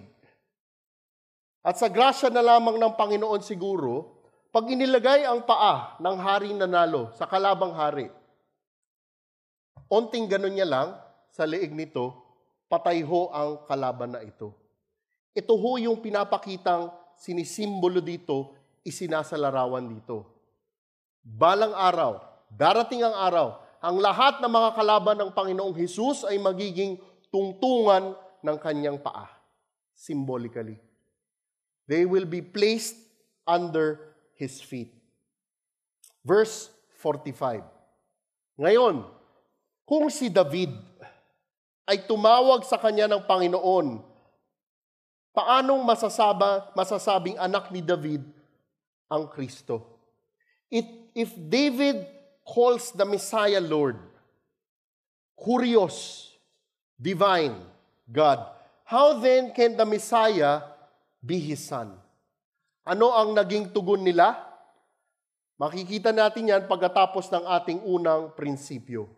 Speaker 1: At sa grasya na lamang ng Panginoon siguro, pag inilagay ang paa ng haring nanalo sa kalabang hari, onting ganun niya lang sa leeg nito, patay ho ang kalaban na ito. Ito ho yung pinapakitang sinisimbolo dito, isinasalarawan dito. Balang araw, darating ang araw, ang lahat ng mga kalaban ng Panginoong Hesus ay magiging tungtungan ng kanyang paa. Symbolically. They will be placed under His feet. Verse 45. Ngayon, kung si David ay tumawag sa kanya ng Panginoon, paanong masasabing anak ni David ang Kristo? If David calls the Messiah Lord, Kurios, divine, God, how then can the Messiah be His Son? Ano ang naging tugon nila? Makikita natin yan pagkatapos ng ating unang prinsipyo.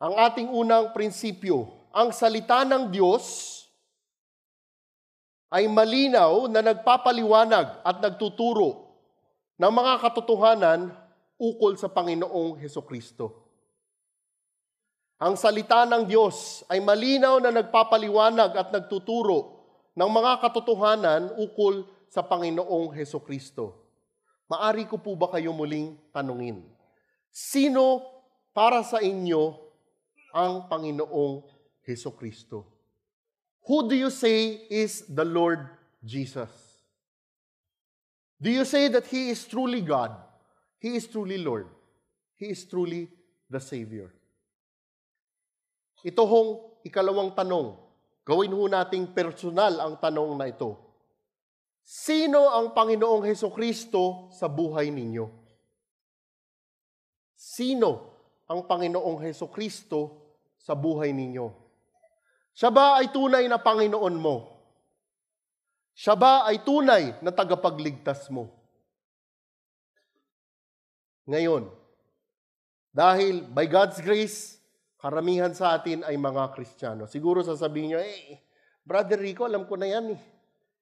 Speaker 1: Ang ating unang prinsipyo, ang salita ng Diyos ay malinaw na nagpapaliwanag at nagtuturo ng mga katotohanan ukol sa Panginoong Hesukristo. Ang salita ng Diyos ay malinaw na nagpapaliwanag at nagtuturo ng mga katotohanan ukol sa Panginoong Hesukristo. Maari ko po ba kayo muling tanungin? Sino para sa inyo ang Panginoong Hesukristo? Who do you say is the Lord Jesus? Do you say that He is truly God? He is truly Lord. He is truly the Savior. Ito hong ikalawang tanong. Gawin ho nating personal ang tanong na ito. Sino ang Panginoong Hesukristo sa buhay ninyo? Sino ang Panginoong Hesukristo sa buhay ninyo? Siya ba ay tunay na Panginoon mo? Siya ba ay tunay na tagapagligtas mo? Ngayon, dahil by God's grace, karamihan sa atin ay mga Kristiyano. Siguro sasabihin nyo, Brother Rico, alam ko na yan eh.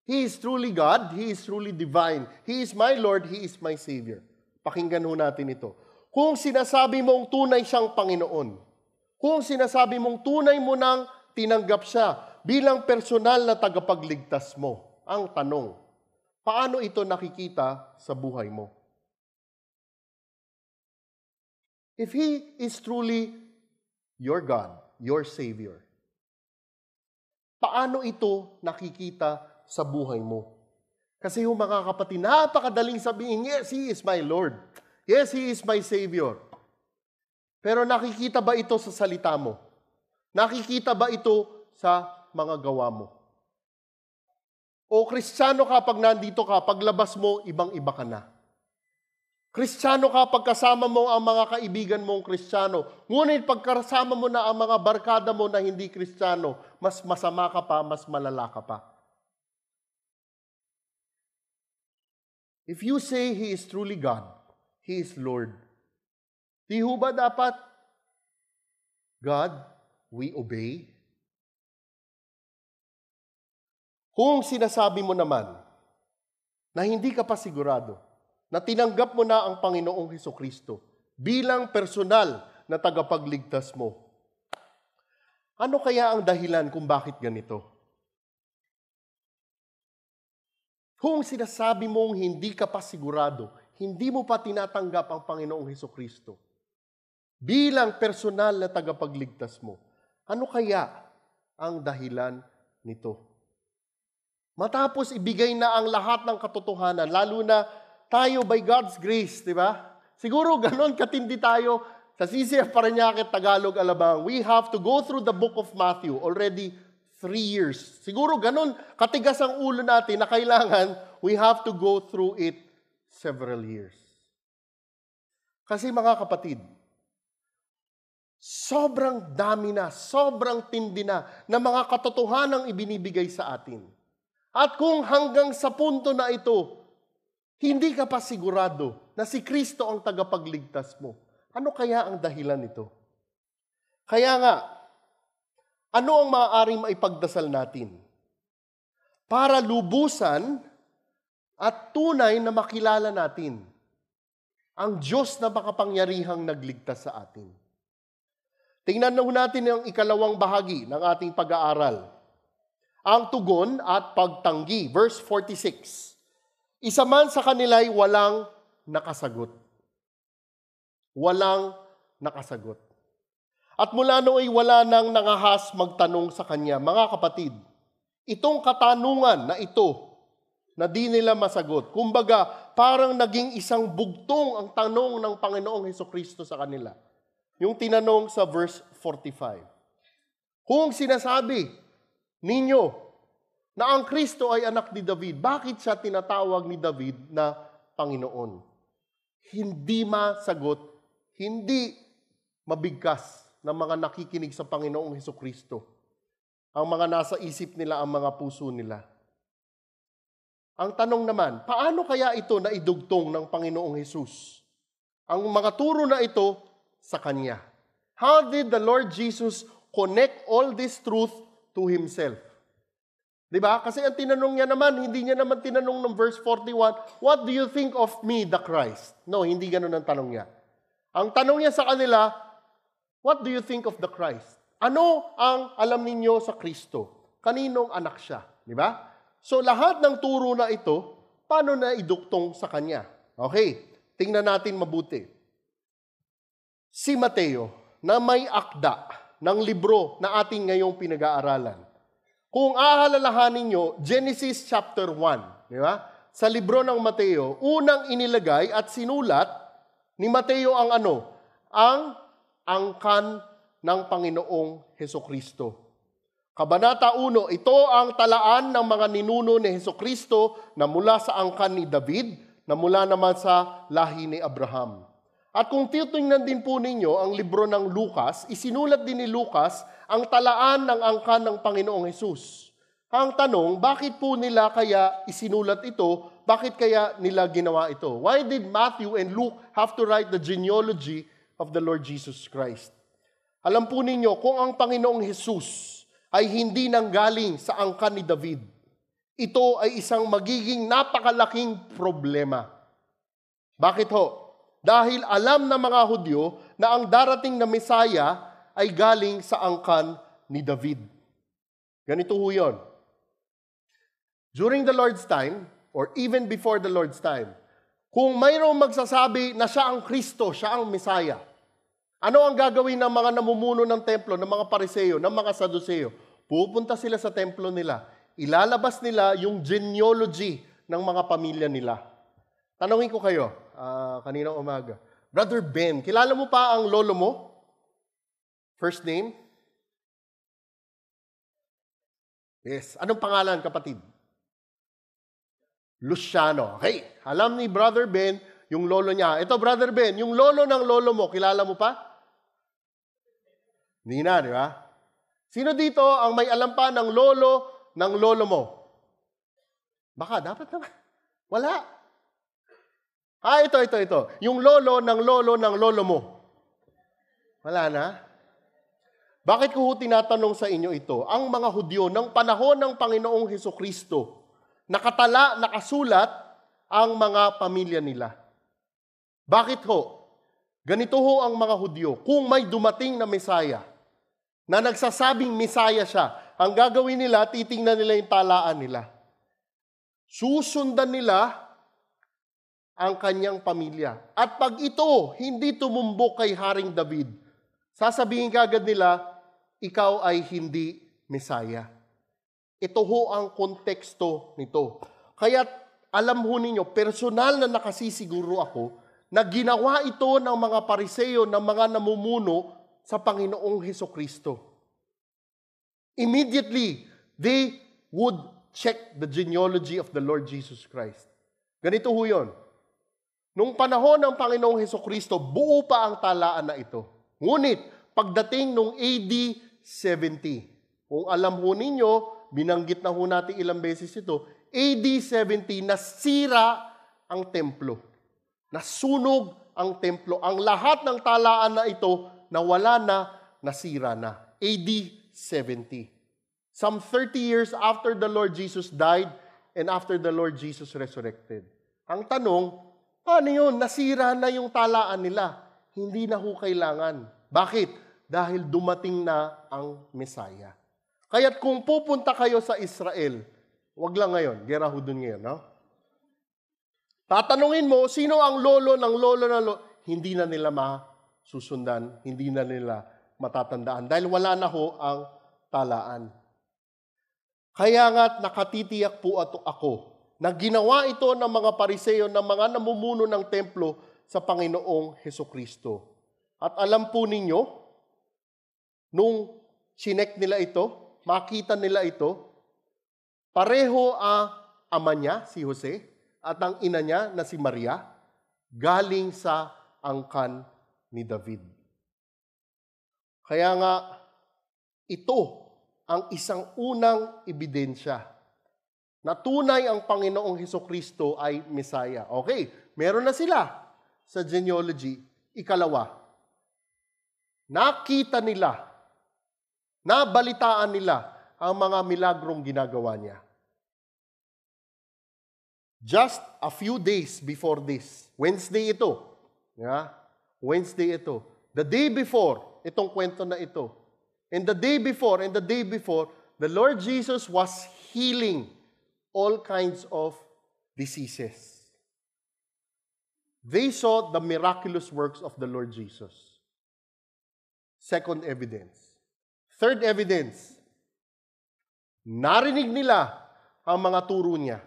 Speaker 1: He is truly God, He is truly divine. He is my Lord, He is my Savior. Pakinggan ho natin ito. Kung sinasabi mong tunay siyang Panginoon, kung sinasabi mong tunay mo nang tinanggap siya bilang personal na tagapagligtas mo, ang tanong, paano ito nakikita sa buhay mo? If He is truly your God, your Savior, paano ito nakikita sa buhay mo? Kasi yung mga kapatid, napakadaling sabihin, yes, He is my Lord. Yes, He is my Savior. Pero nakikita ba ito sa salita mo? Nakikita ba ito sa mga gawa mo? O Kristiyano ka pag nandito ka, paglabas mo, ibang-iba ka na. Kristiyano ka pagkasama mo ang mga kaibigan mong Kristiyano. Ngunit pagkasama mo na ang mga barkada mo na hindi Kristiyano, mas masama ka pa, mas malala ka pa. If you say He is truly God, He is Lord, di ho ba dapat, God, we obey? Kung sinasabi mo naman na hindi ka pa sigurado, na tinanggap mo na ang Panginoong Hesukristo bilang personal na tagapagligtas mo, ano kaya ang dahilan kung bakit ganito? Kung sinasabi mong hindi ka pa sigurado, hindi mo pa tinatanggap ang Panginoong Hesukristo bilang personal na tagapagligtas mo, ano kaya ang dahilan nito? Matapos ibigay na ang lahat ng katotohanan, lalo na tayo by God's grace, di ba? Siguro ganon katindi tayo sa CCF Parañaque, Tagalog, Alabang. We have to go through the book of Matthew already 3 years. Siguro ganon katigas ang ulo natin na kailangan we have to go through it several years. Kasi mga kapatid, sobrang dami na, sobrang tindi na mga katotohanang ibinibigay sa atin. At kung hanggang sa punto na ito, hindi ka pa sigurado na si Kristo ang tagapagligtas mo, ano kaya ang dahilan nito? Kaya nga, ano ang maaaring maipagdasal natin? Para lubusan at tunay na makilala natin ang Diyos na makapangyarihang nagligtas sa atin. Tingnan natin ang ikalawang bahagi ng ating pag-aaral. Ang tugon at pagtanggi. Verse 46. Isa man sa kanila'y walang nakasagot. Walang nakasagot. At mula nooy wala nang nangahas magtanong sa kanya, mga kapatid, itong katanungan na ito, na di nila masagot, kumbaga parang naging isang bugtong ang tanong ng Panginoong Hesukristo sa kanila. Yung tinanong sa verse 45. Kung sinasabi ninyo na ang Kristo ay anak ni David, bakit siya tinatawag ni David na Panginoon? Hindi masagot, hindi mabigkas ng mga nakikinig sa Panginoong Hesukristo. Ang mga nasa isip nila, ang mga puso nila. Ang tanong naman, paano kaya ito na idugtong ng Panginoong Hesus? Ang mga turo na ito sa Kanya. How did the Lord Jesus connect all this truth to Himself? Diba? Kasi ang tinanong niya naman, hindi niya naman tinanong ng verse 41, what do you think of me, the Christ? No, hindi ganun ang tanong niya. Ang tanong niya sa kanila, what do you think of the Christ? Ano ang alam ninyo sa Kristo? Kaninong anak siya? Diba? So lahat ng turo na ito, paano na iduktong sa kanya? Okay, tingnan natin mabuti. Si Mateo, na may akda ng libro na ating ngayong pinag-aaralan. Kung aalalahanin nyo, Genesis chapter 1, di ba? Sa libro ng Mateo, unang inilagay at sinulat ni Mateo ang ano? Ang angkan ng Panginoong Hesukristo. Kabanata 1, ito ang talaan ng mga ninuno ni Hesukristo na mula sa angkan ni David, na mula naman sa lahi ni Abraham. At kung titingnan din po ninyo ang libro ng Lucas, isinulat din ni Lucas ang talaan ng angkan ng Panginoong Hesus. Ang tanong, bakit po nila kaya isinulat ito? Bakit kaya nila ginawa ito? Why did Matthew and Luke have to write the genealogy of the Lord Jesus Christ? Alam po ninyo, kung ang Panginoong Jesus ay hindi nanggaling sa angkan ni David, ito ay isang magiging napakalaking problema. Bakit ho? Dahil alam ng mga Hudyo na ang darating na Mesaya ay galing sa angkan ni David. Ganito ho yun. During the Lord's time, or even before the Lord's time, kung mayroong magsasabi na siya ang Kristo, siya ang Mesaya, ano ang gagawin ng mga namumuno ng templo, ng mga Pariseo, ng mga Saduceo? Pupunta sila sa templo nila. Ilalabas nila yung genealogy ng mga pamilya nila. Tanungin ko kayo, kaninang umaga. Brother Ben, kilala mo pa ang lolo mo? First name? Yes. Anong pangalan, kapatid? Luciano. Okay. Alam ni Brother Ben, yung lolo niya. Ito, Brother Ben, yung lolo ng lolo mo, kilala mo pa? Hindi na, di ba? Sino dito ang may alam pa ng lolo mo? Baka, dapat naman. Wala. Ito. Yung lolo ng lolo mo. Wala na. Bakit ko tinatanong sa inyo ito? Ang mga Hudyo ng panahon ng Panginoong Hesukristo, nakasulat ang mga pamilya nila. Bakit ho? Ganito ho ang mga Hudyo. Kung may dumating na Mesaya, na nagsasabing Mesaya siya, ang gagawin nila, titingnan nila yung talaan nila. Susundan nila ang kanyang pamilya. At pag ito, hindi tumumbok kay Haring David, sasabihin kagad nila, ikaw ay hindi Mesaya. Ito ho ang konteksto nito. Kaya alam ho ninyo, personal na nakasisiguro ako na ginawa ito ng mga Pariseo, ng mga namumuno sa Panginoong Hesukristo. Immediately, they would check the genealogy of the Lord Jesus Christ. Ganito ho yun. Nung panahon ng Panginoong Hesukristo, buo pa ang talaan na ito. Ngunit, pagdating nung AD 70, kung alam ho ninyo, binanggit na ho natin ilang beses ito, AD 70, nasira ang templo. Nasunog ang templo. Ang lahat ng talaan na ito, nawala na, nasira na. AD 70. Some 30 years after the Lord Jesus died and after the Lord Jesus resurrected. Ang tanong, paano yun? Nasira na yung talaan nila. Hindi na ho kailangan. Bakit? Dahil dumating na ang Mesaya. Kaya't kung pupunta kayo sa Israel, wag lang ngayon, gera ho dun ngayon, no? Tatanungin mo, sino ang lolo ng lolo na lolo? Hindi na nila masusundan, hindi na nila matatandaan dahil wala na ho ang talaan. Kaya nga't nakatitiyak po ako na ginawa ito ng mga Pariseo, ng mga namumuno ng templo sa Panginoong Hesukristo. At alam po ninyo, nung sinek nila ito, makita nila ito, pareho ang ama niya, si Jose, at ang ina niya na si Maria, galing sa angkan ni David. Kaya nga, ito ang isang unang ebidensya na tunay ang Panginoong Hesukristo ay Mesaya. Okay, meron na sila sa genealogy. Ikalawa, nakita nila, nabalitaan nila ang mga milagrong ginagawa niya. Just a few days before this, Wednesday ito. Yeah? Wednesday ito. The day before, itong kwento na ito. And the day before, the Lord Jesus was healing all kinds of diseases. They saw the miraculous works of the Lord Jesus. Second evidence. Third evidence. Narinig nila ang mga turo niya.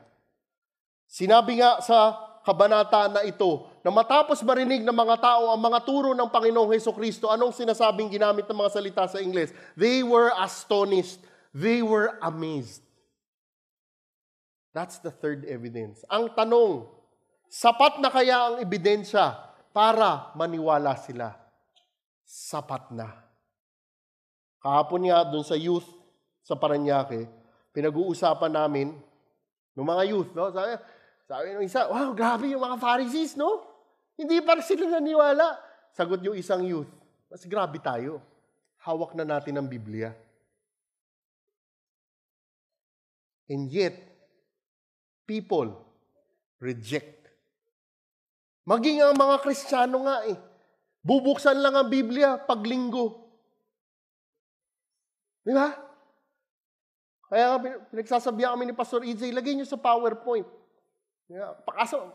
Speaker 1: Sinabi nga sa kabanata na ito, na matapos marinig ng mga tao ang mga turo ng Panginoong Hesukristo, anong sinasabing ginamit ng mga salita sa Ingles? They were astonished. They were amazed. That's the third evidence. Ang tanong, sapat na kaya ang ebidensya para maniwala sila? Sapat na. Kahapon nga dun sa youth sa Parañaque, pinag-uusapan namin ng mga youth, no? Sabi ng isa, wow, grabe yung mga Pharisees, no? Hindi pa sila naniwala. Sagot yung isang youth, mas grabe tayo. Hawak na natin ang Biblia. And yet, people reject. Maging ang mga Kristiyano nga bubuksan lang ang Biblia pag linggo. Di ba? Kaya pinagsasabihan kami ni Pastor EJ, lagay niyo sa PowerPoint.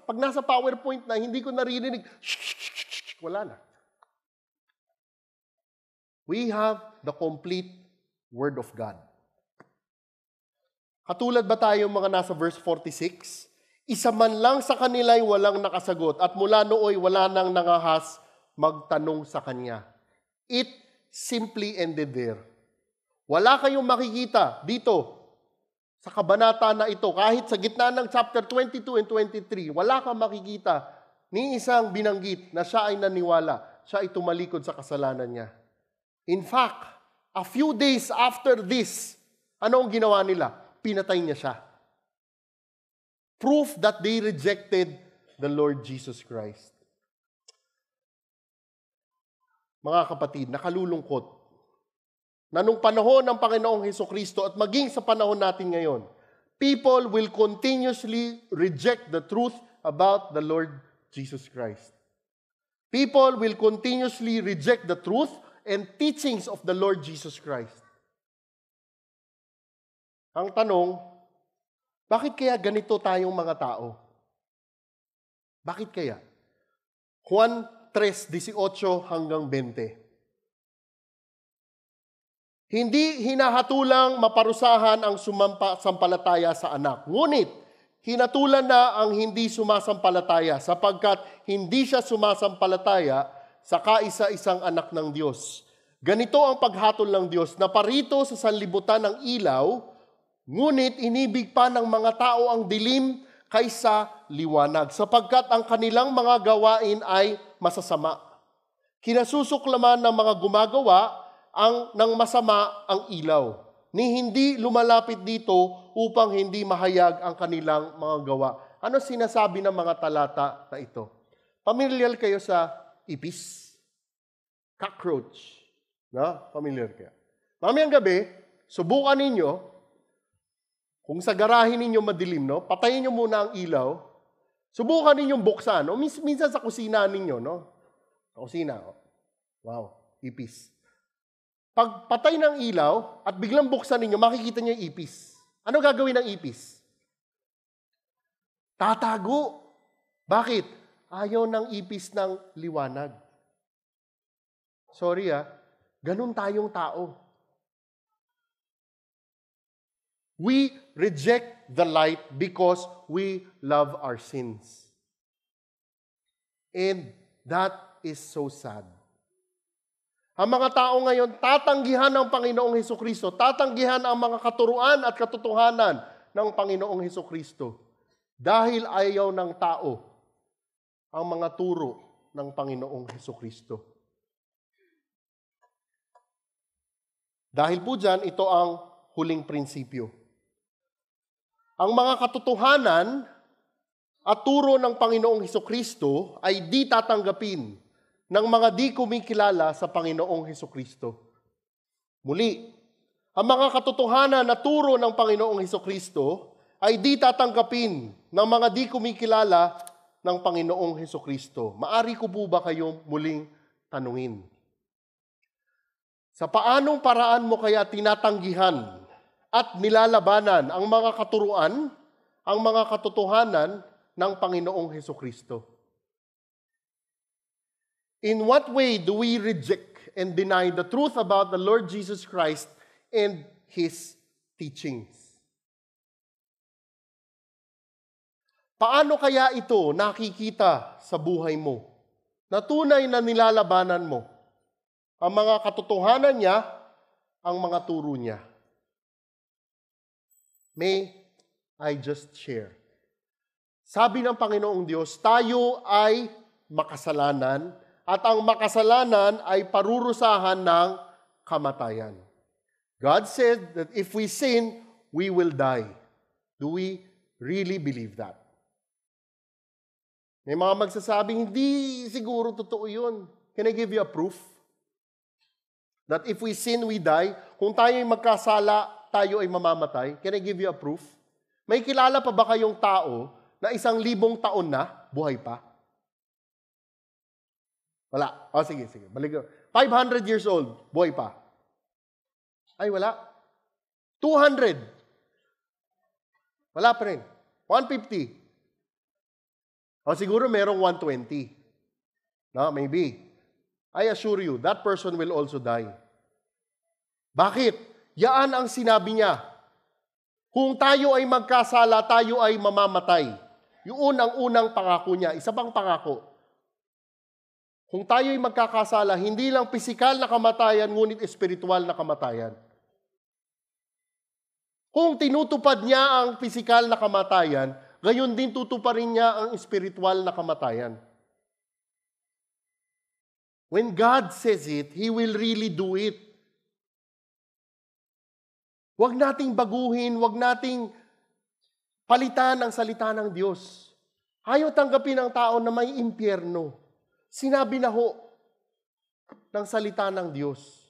Speaker 1: Pag nasa PowerPoint na, hindi ko naririnig, wala na. We have the complete Word of God. Katulad ba tayo mga nasa verse 46? Isa man lang sa kanila'y walang nakasagot at mula nooy wala nang nangahas magtanong sa kanya. It simply ended there. Wala kayong makikita dito sa kabanata na ito, kahit sa gitna ng chapter 22 and 23, wala kang makikita ni isang binanggit na siya ay naniwala, siya ay tumalikod sa kasalanan niya. In fact, a few days after this, ano ang ginawa nila? Pinatay niya siya. Proof that they rejected the Lord Jesus Christ. Mga kapatid, nakalulungkot na nung panahon ng Panginoong Hesukristo at maging sa panahon natin ngayon, people will continuously reject the truth about the Lord Jesus Christ. People will continuously reject the truth and teachings of the Lord Jesus Christ. Ang tanong, bakit kaya ganito tayong mga tao? Bakit kaya? Juan 3:18 hanggang 20. Hindi hinahatulang maparusahan ang sumampalataya sa anak. Ngunit, hinatulan na ang hindi sumasampalataya sapagkat hindi siya sumasampalataya sa kaisa-isang anak ng Diyos. Ganito ang paghatol ng Diyos na parito sa sanlibutan ng ilaw, ngunit inibig pa ng mga tao ang dilim kaysa liwanag sapagkat ang kanilang mga gawain ay masasama. Kinasusuklaman ng mga gumagawa ng masama ang ilaw, ni hindi lumalapit dito upang hindi mahayag ang kanilang mga gawa. Ano sinasabi ng mga talata na ito? Familiar kayo sa ipis? Cockroach. No? Familiar kayo. Mamayang gabi, subukan ninyo, kung sa garahe ninyo madilim, no? Patayin nyo muna ang ilaw, subukan ninyong buksan. O minsan sa kusina ninyo, no? Sa kusina. Wow, ipis. Pag patay ng ilaw at biglang buksan ninyo, makikita niyo yung ipis. Ano gagawin ng ipis? Tatago. Bakit? Ayaw ng ipis ng liwanag. Sorry ganun tayong tao. We reject the light because we love our sins. And that is so sad. Ang mga tao ngayon, tatanggihan ng Panginoong Hesukristo, tatanggihan ang mga katuruan at katotohanan ng Panginoong Hesukristo dahil ayaw ng tao ang mga turo ng Panginoong Hesukristo. Dahil po dyan, ito ang huling prinsipyo. Ang mga katotohanan at turo ng Panginoong Hesukristo ay di tatanggapin ng mga di kumikilala sa Panginoong Hesukristo. Muli, ang mga katotohanan na turo ng Panginoong Hesukristo ay di tatanggapin ng mga di kumikilala ng Panginoong Hesukristo. Maari ko po ba kayong muling tanungin? Sa paanong paraan mo kaya tinatanggihan at nilalabanan ang mga katuruan, ang mga katotohanan ng Panginoong Hesukristo? In what way do we reject and deny the truth about the Lord Jesus Christ and His teachings? Paano kaya ito nakikita sa buhay mo? Na tunay na nilalabanan mo ang mga katotohanan niya, ang mga turo niya. May I just share? Sabi ng Panginoong Diyos, tayo ay makasalanan at ang makasalanan ay parurusahan ng kamatayan. God said that if we sin, we will die. Do we really believe that? May mga magsasabing, hindi siguro totoo yun. Can I give you a proof? That if we sin, we die. Kung tayo ay magkasala, tayo ay mamamatay. Can I give you a proof? May kilala pa ba kayong tao na 1,000 taon na, buhay pa? Wala. O, sige. Balik. 500 years old, buhay pa. Ay, wala. 200. Wala pa rin. 150. O siguro merong 120. No, maybe. I assure you, that person will also die. Bakit? Yaan ang sinabi niya. Kung tayo ay magkasala, tayo ay mamamatay. Yung unang pangako niya. Isa pang pangako. Kung tayo ay magkakasala, hindi lang pisikal na kamatayan, ngunit espiritual na kamatayan. Kung tinutupad niya ang pisikal na kamatayan, gayon din tutuparin niya ang espiritual na kamatayan. When God says it, He will really do it. Huwag nating baguhin, huwag nating palitan ang salita ng Diyos. Ayaw tanggapin ng tao na may impyerno. Sinabi na ho ng salita ng Diyos.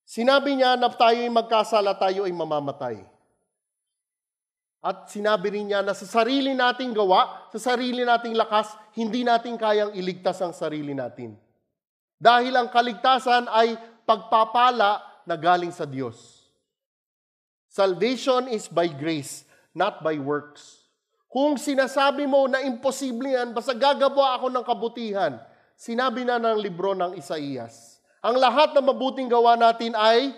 Speaker 1: Sinabi niya na tayo ay magkasala, tayo ay mamamatay. At sinabi rin niya na sa sarili nating gawa, sa sarili nating lakas, hindi natin kayang iligtas ang sarili natin. Dahil ang kaligtasan ay pagpapala na galing sa Diyos. Salvation is by grace, not by works. Kung sinasabi mo na imposible yan, basta gagawa ako ng kabutihan, sinabi na ng libro ng Isaías, ang lahat ng mabuting gawa natin ay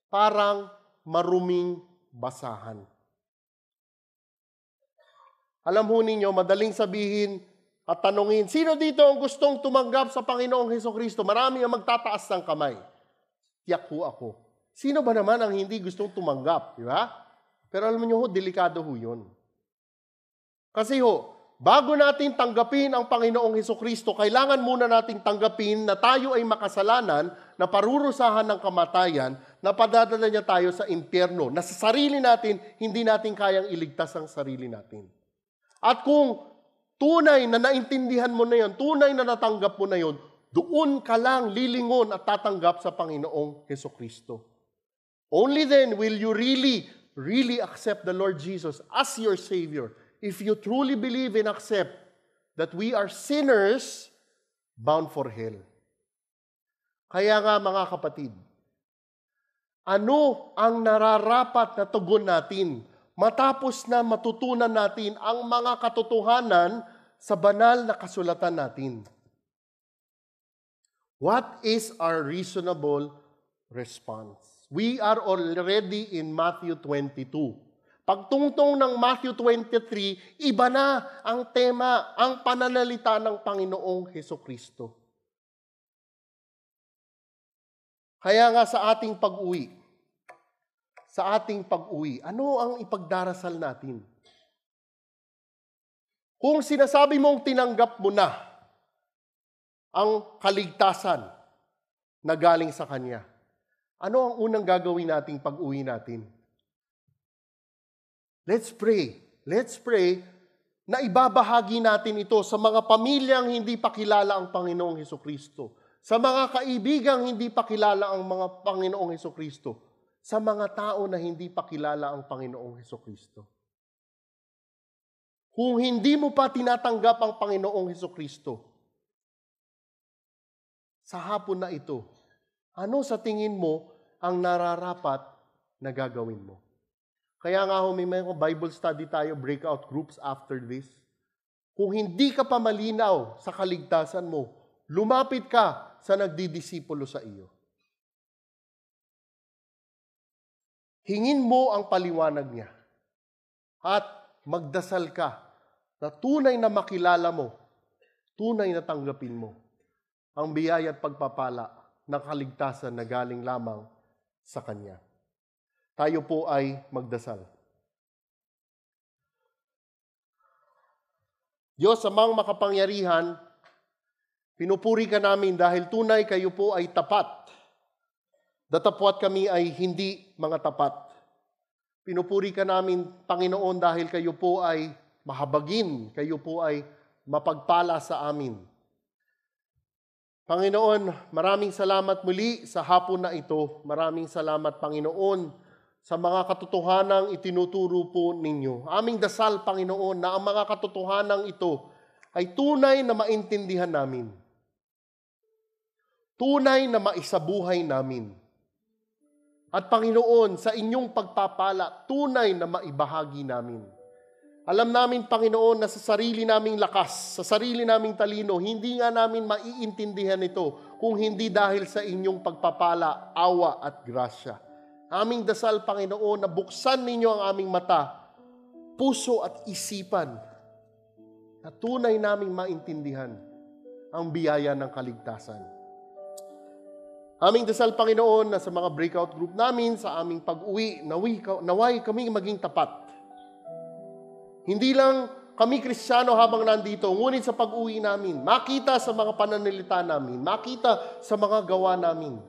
Speaker 1: parang maruming basahan. Alam ho ninyo, madaling sabihin at tanungin, sino dito ang gustong tumanggap sa Panginoong Hesukristo? Marami ang magtataas ng kamay. Tiyak ho ako. Sino ba naman ang hindi gustong tumanggap? Di ba? Pero alam niyo ho, delikado ho yun. Kasi ho, bago natin tanggapin ang Panginoong Hesukristo, kailangan muna nating tanggapin na tayo ay makasalanan, na parurusahan ng kamatayan, na padadala niya tayo sa impyerno, na sa sarili natin, hindi natin kayang iligtas ang sarili natin. At kung tunay na naintindihan mo na yan, tunay na natanggap mo na yon, doon ka lang lilingon at tatanggap sa Panginoong Hesukristo. Only then will you really accept the Lord Jesus as your Savior. If you truly believe and accept that we are sinners bound for hell. Kaya nga mga kapatid, ano ang nararapat na tugon natin matapos na matutunan natin ang mga katotohanan sa banal na kasulatan natin? What is our reasonable response? We are already in Matthew 22. Pagtungtong ng Matthew 23, iba na ang tema, ang pananalita ng Panginoong Hesukristo. Kaya nga sa ating pag-uwi, ano ang ipagdarasal natin? Kung sinasabi mong tinanggap mo na ang kaligtasan na galing sa Kanya, ano ang unang gagawin nating pag-uwi natin? Let's pray. Let's pray na ibabahagi natin ito sa mga pamilyang hindi pa kilala ang Panginoong Hesukristo, sa mga kaibigang hindi pa kilala ang mga Panginoong Hesukristo, sa mga tao na hindi pa kilala ang Panginoong Hesukristo. Kung hindi mo pa tinatanggap ang Panginoong Hesukristo, sa hapon na ito, ano sa tingin mo ang nararapat na gagawin mo? Kaya nga may mga Bible study tayo, breakout groups after this. Kung hindi ka pa malinaw sa kaligtasan mo, lumapit ka sa nagdidisipulo sa iyo. Hingin mo ang paliwanag niya at magdasal ka na tunay na makilala mo, tunay na tanggapin mo ang biyaya at pagpapala ng kaligtasan na galing lamang sa Kanya. Tayo po ay magdasal. Diyos, amang makapangyarihan, pinupuri ka namin dahil tunay kayo po ay tapat. Datapwat kami ay hindi mga tapat. Pinupuri ka namin, Panginoon, dahil kayo po ay mahabagin, kayo po ay mapagpala sa amin. Panginoon, maraming salamat muli sa hapon na ito. Maraming salamat, Panginoon, sa mga katotohanang itinuturo po ninyo. Aming dasal, Panginoon, na ang mga katotohanang ito ay tunay na maintindihan namin. Tunay na maisabuhay namin. At Panginoon, sa inyong pagpapala, tunay na maibahagi namin. Alam namin, Panginoon, na sa sarili naming lakas, sa sarili naming talino, hindi nga namin maiintindihan ito kung hindi dahil sa inyong pagpapala, awa at grasya. Aming dasal, Panginoon, na buksan ninyo ang aming mata, puso at isipan, na tunay naming maintindihan ang biyaya ng kaligtasan. Aming dasal, Panginoon, na sa mga breakout group namin, sa aming pag-uwi, naway kami maging tapat. Hindi lang kami Kristiyano habang nandito, ngunit sa pag-uwi namin, makita sa mga pananalita namin, makita sa mga gawa namin,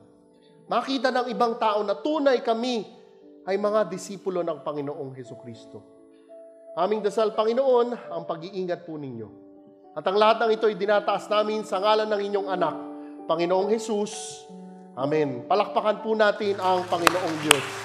Speaker 1: makita ng ibang tao na tunay kami ay mga disipulo ng Panginoong Hesukristo. Aming dasal, Panginoon, ang pag-iingat po ninyo. At ang lahat ng ito ay dinataas namin sa ngalan ng inyong anak, Panginoong Jesus. Amen. Palakpakan po natin ang Panginoong Diyos.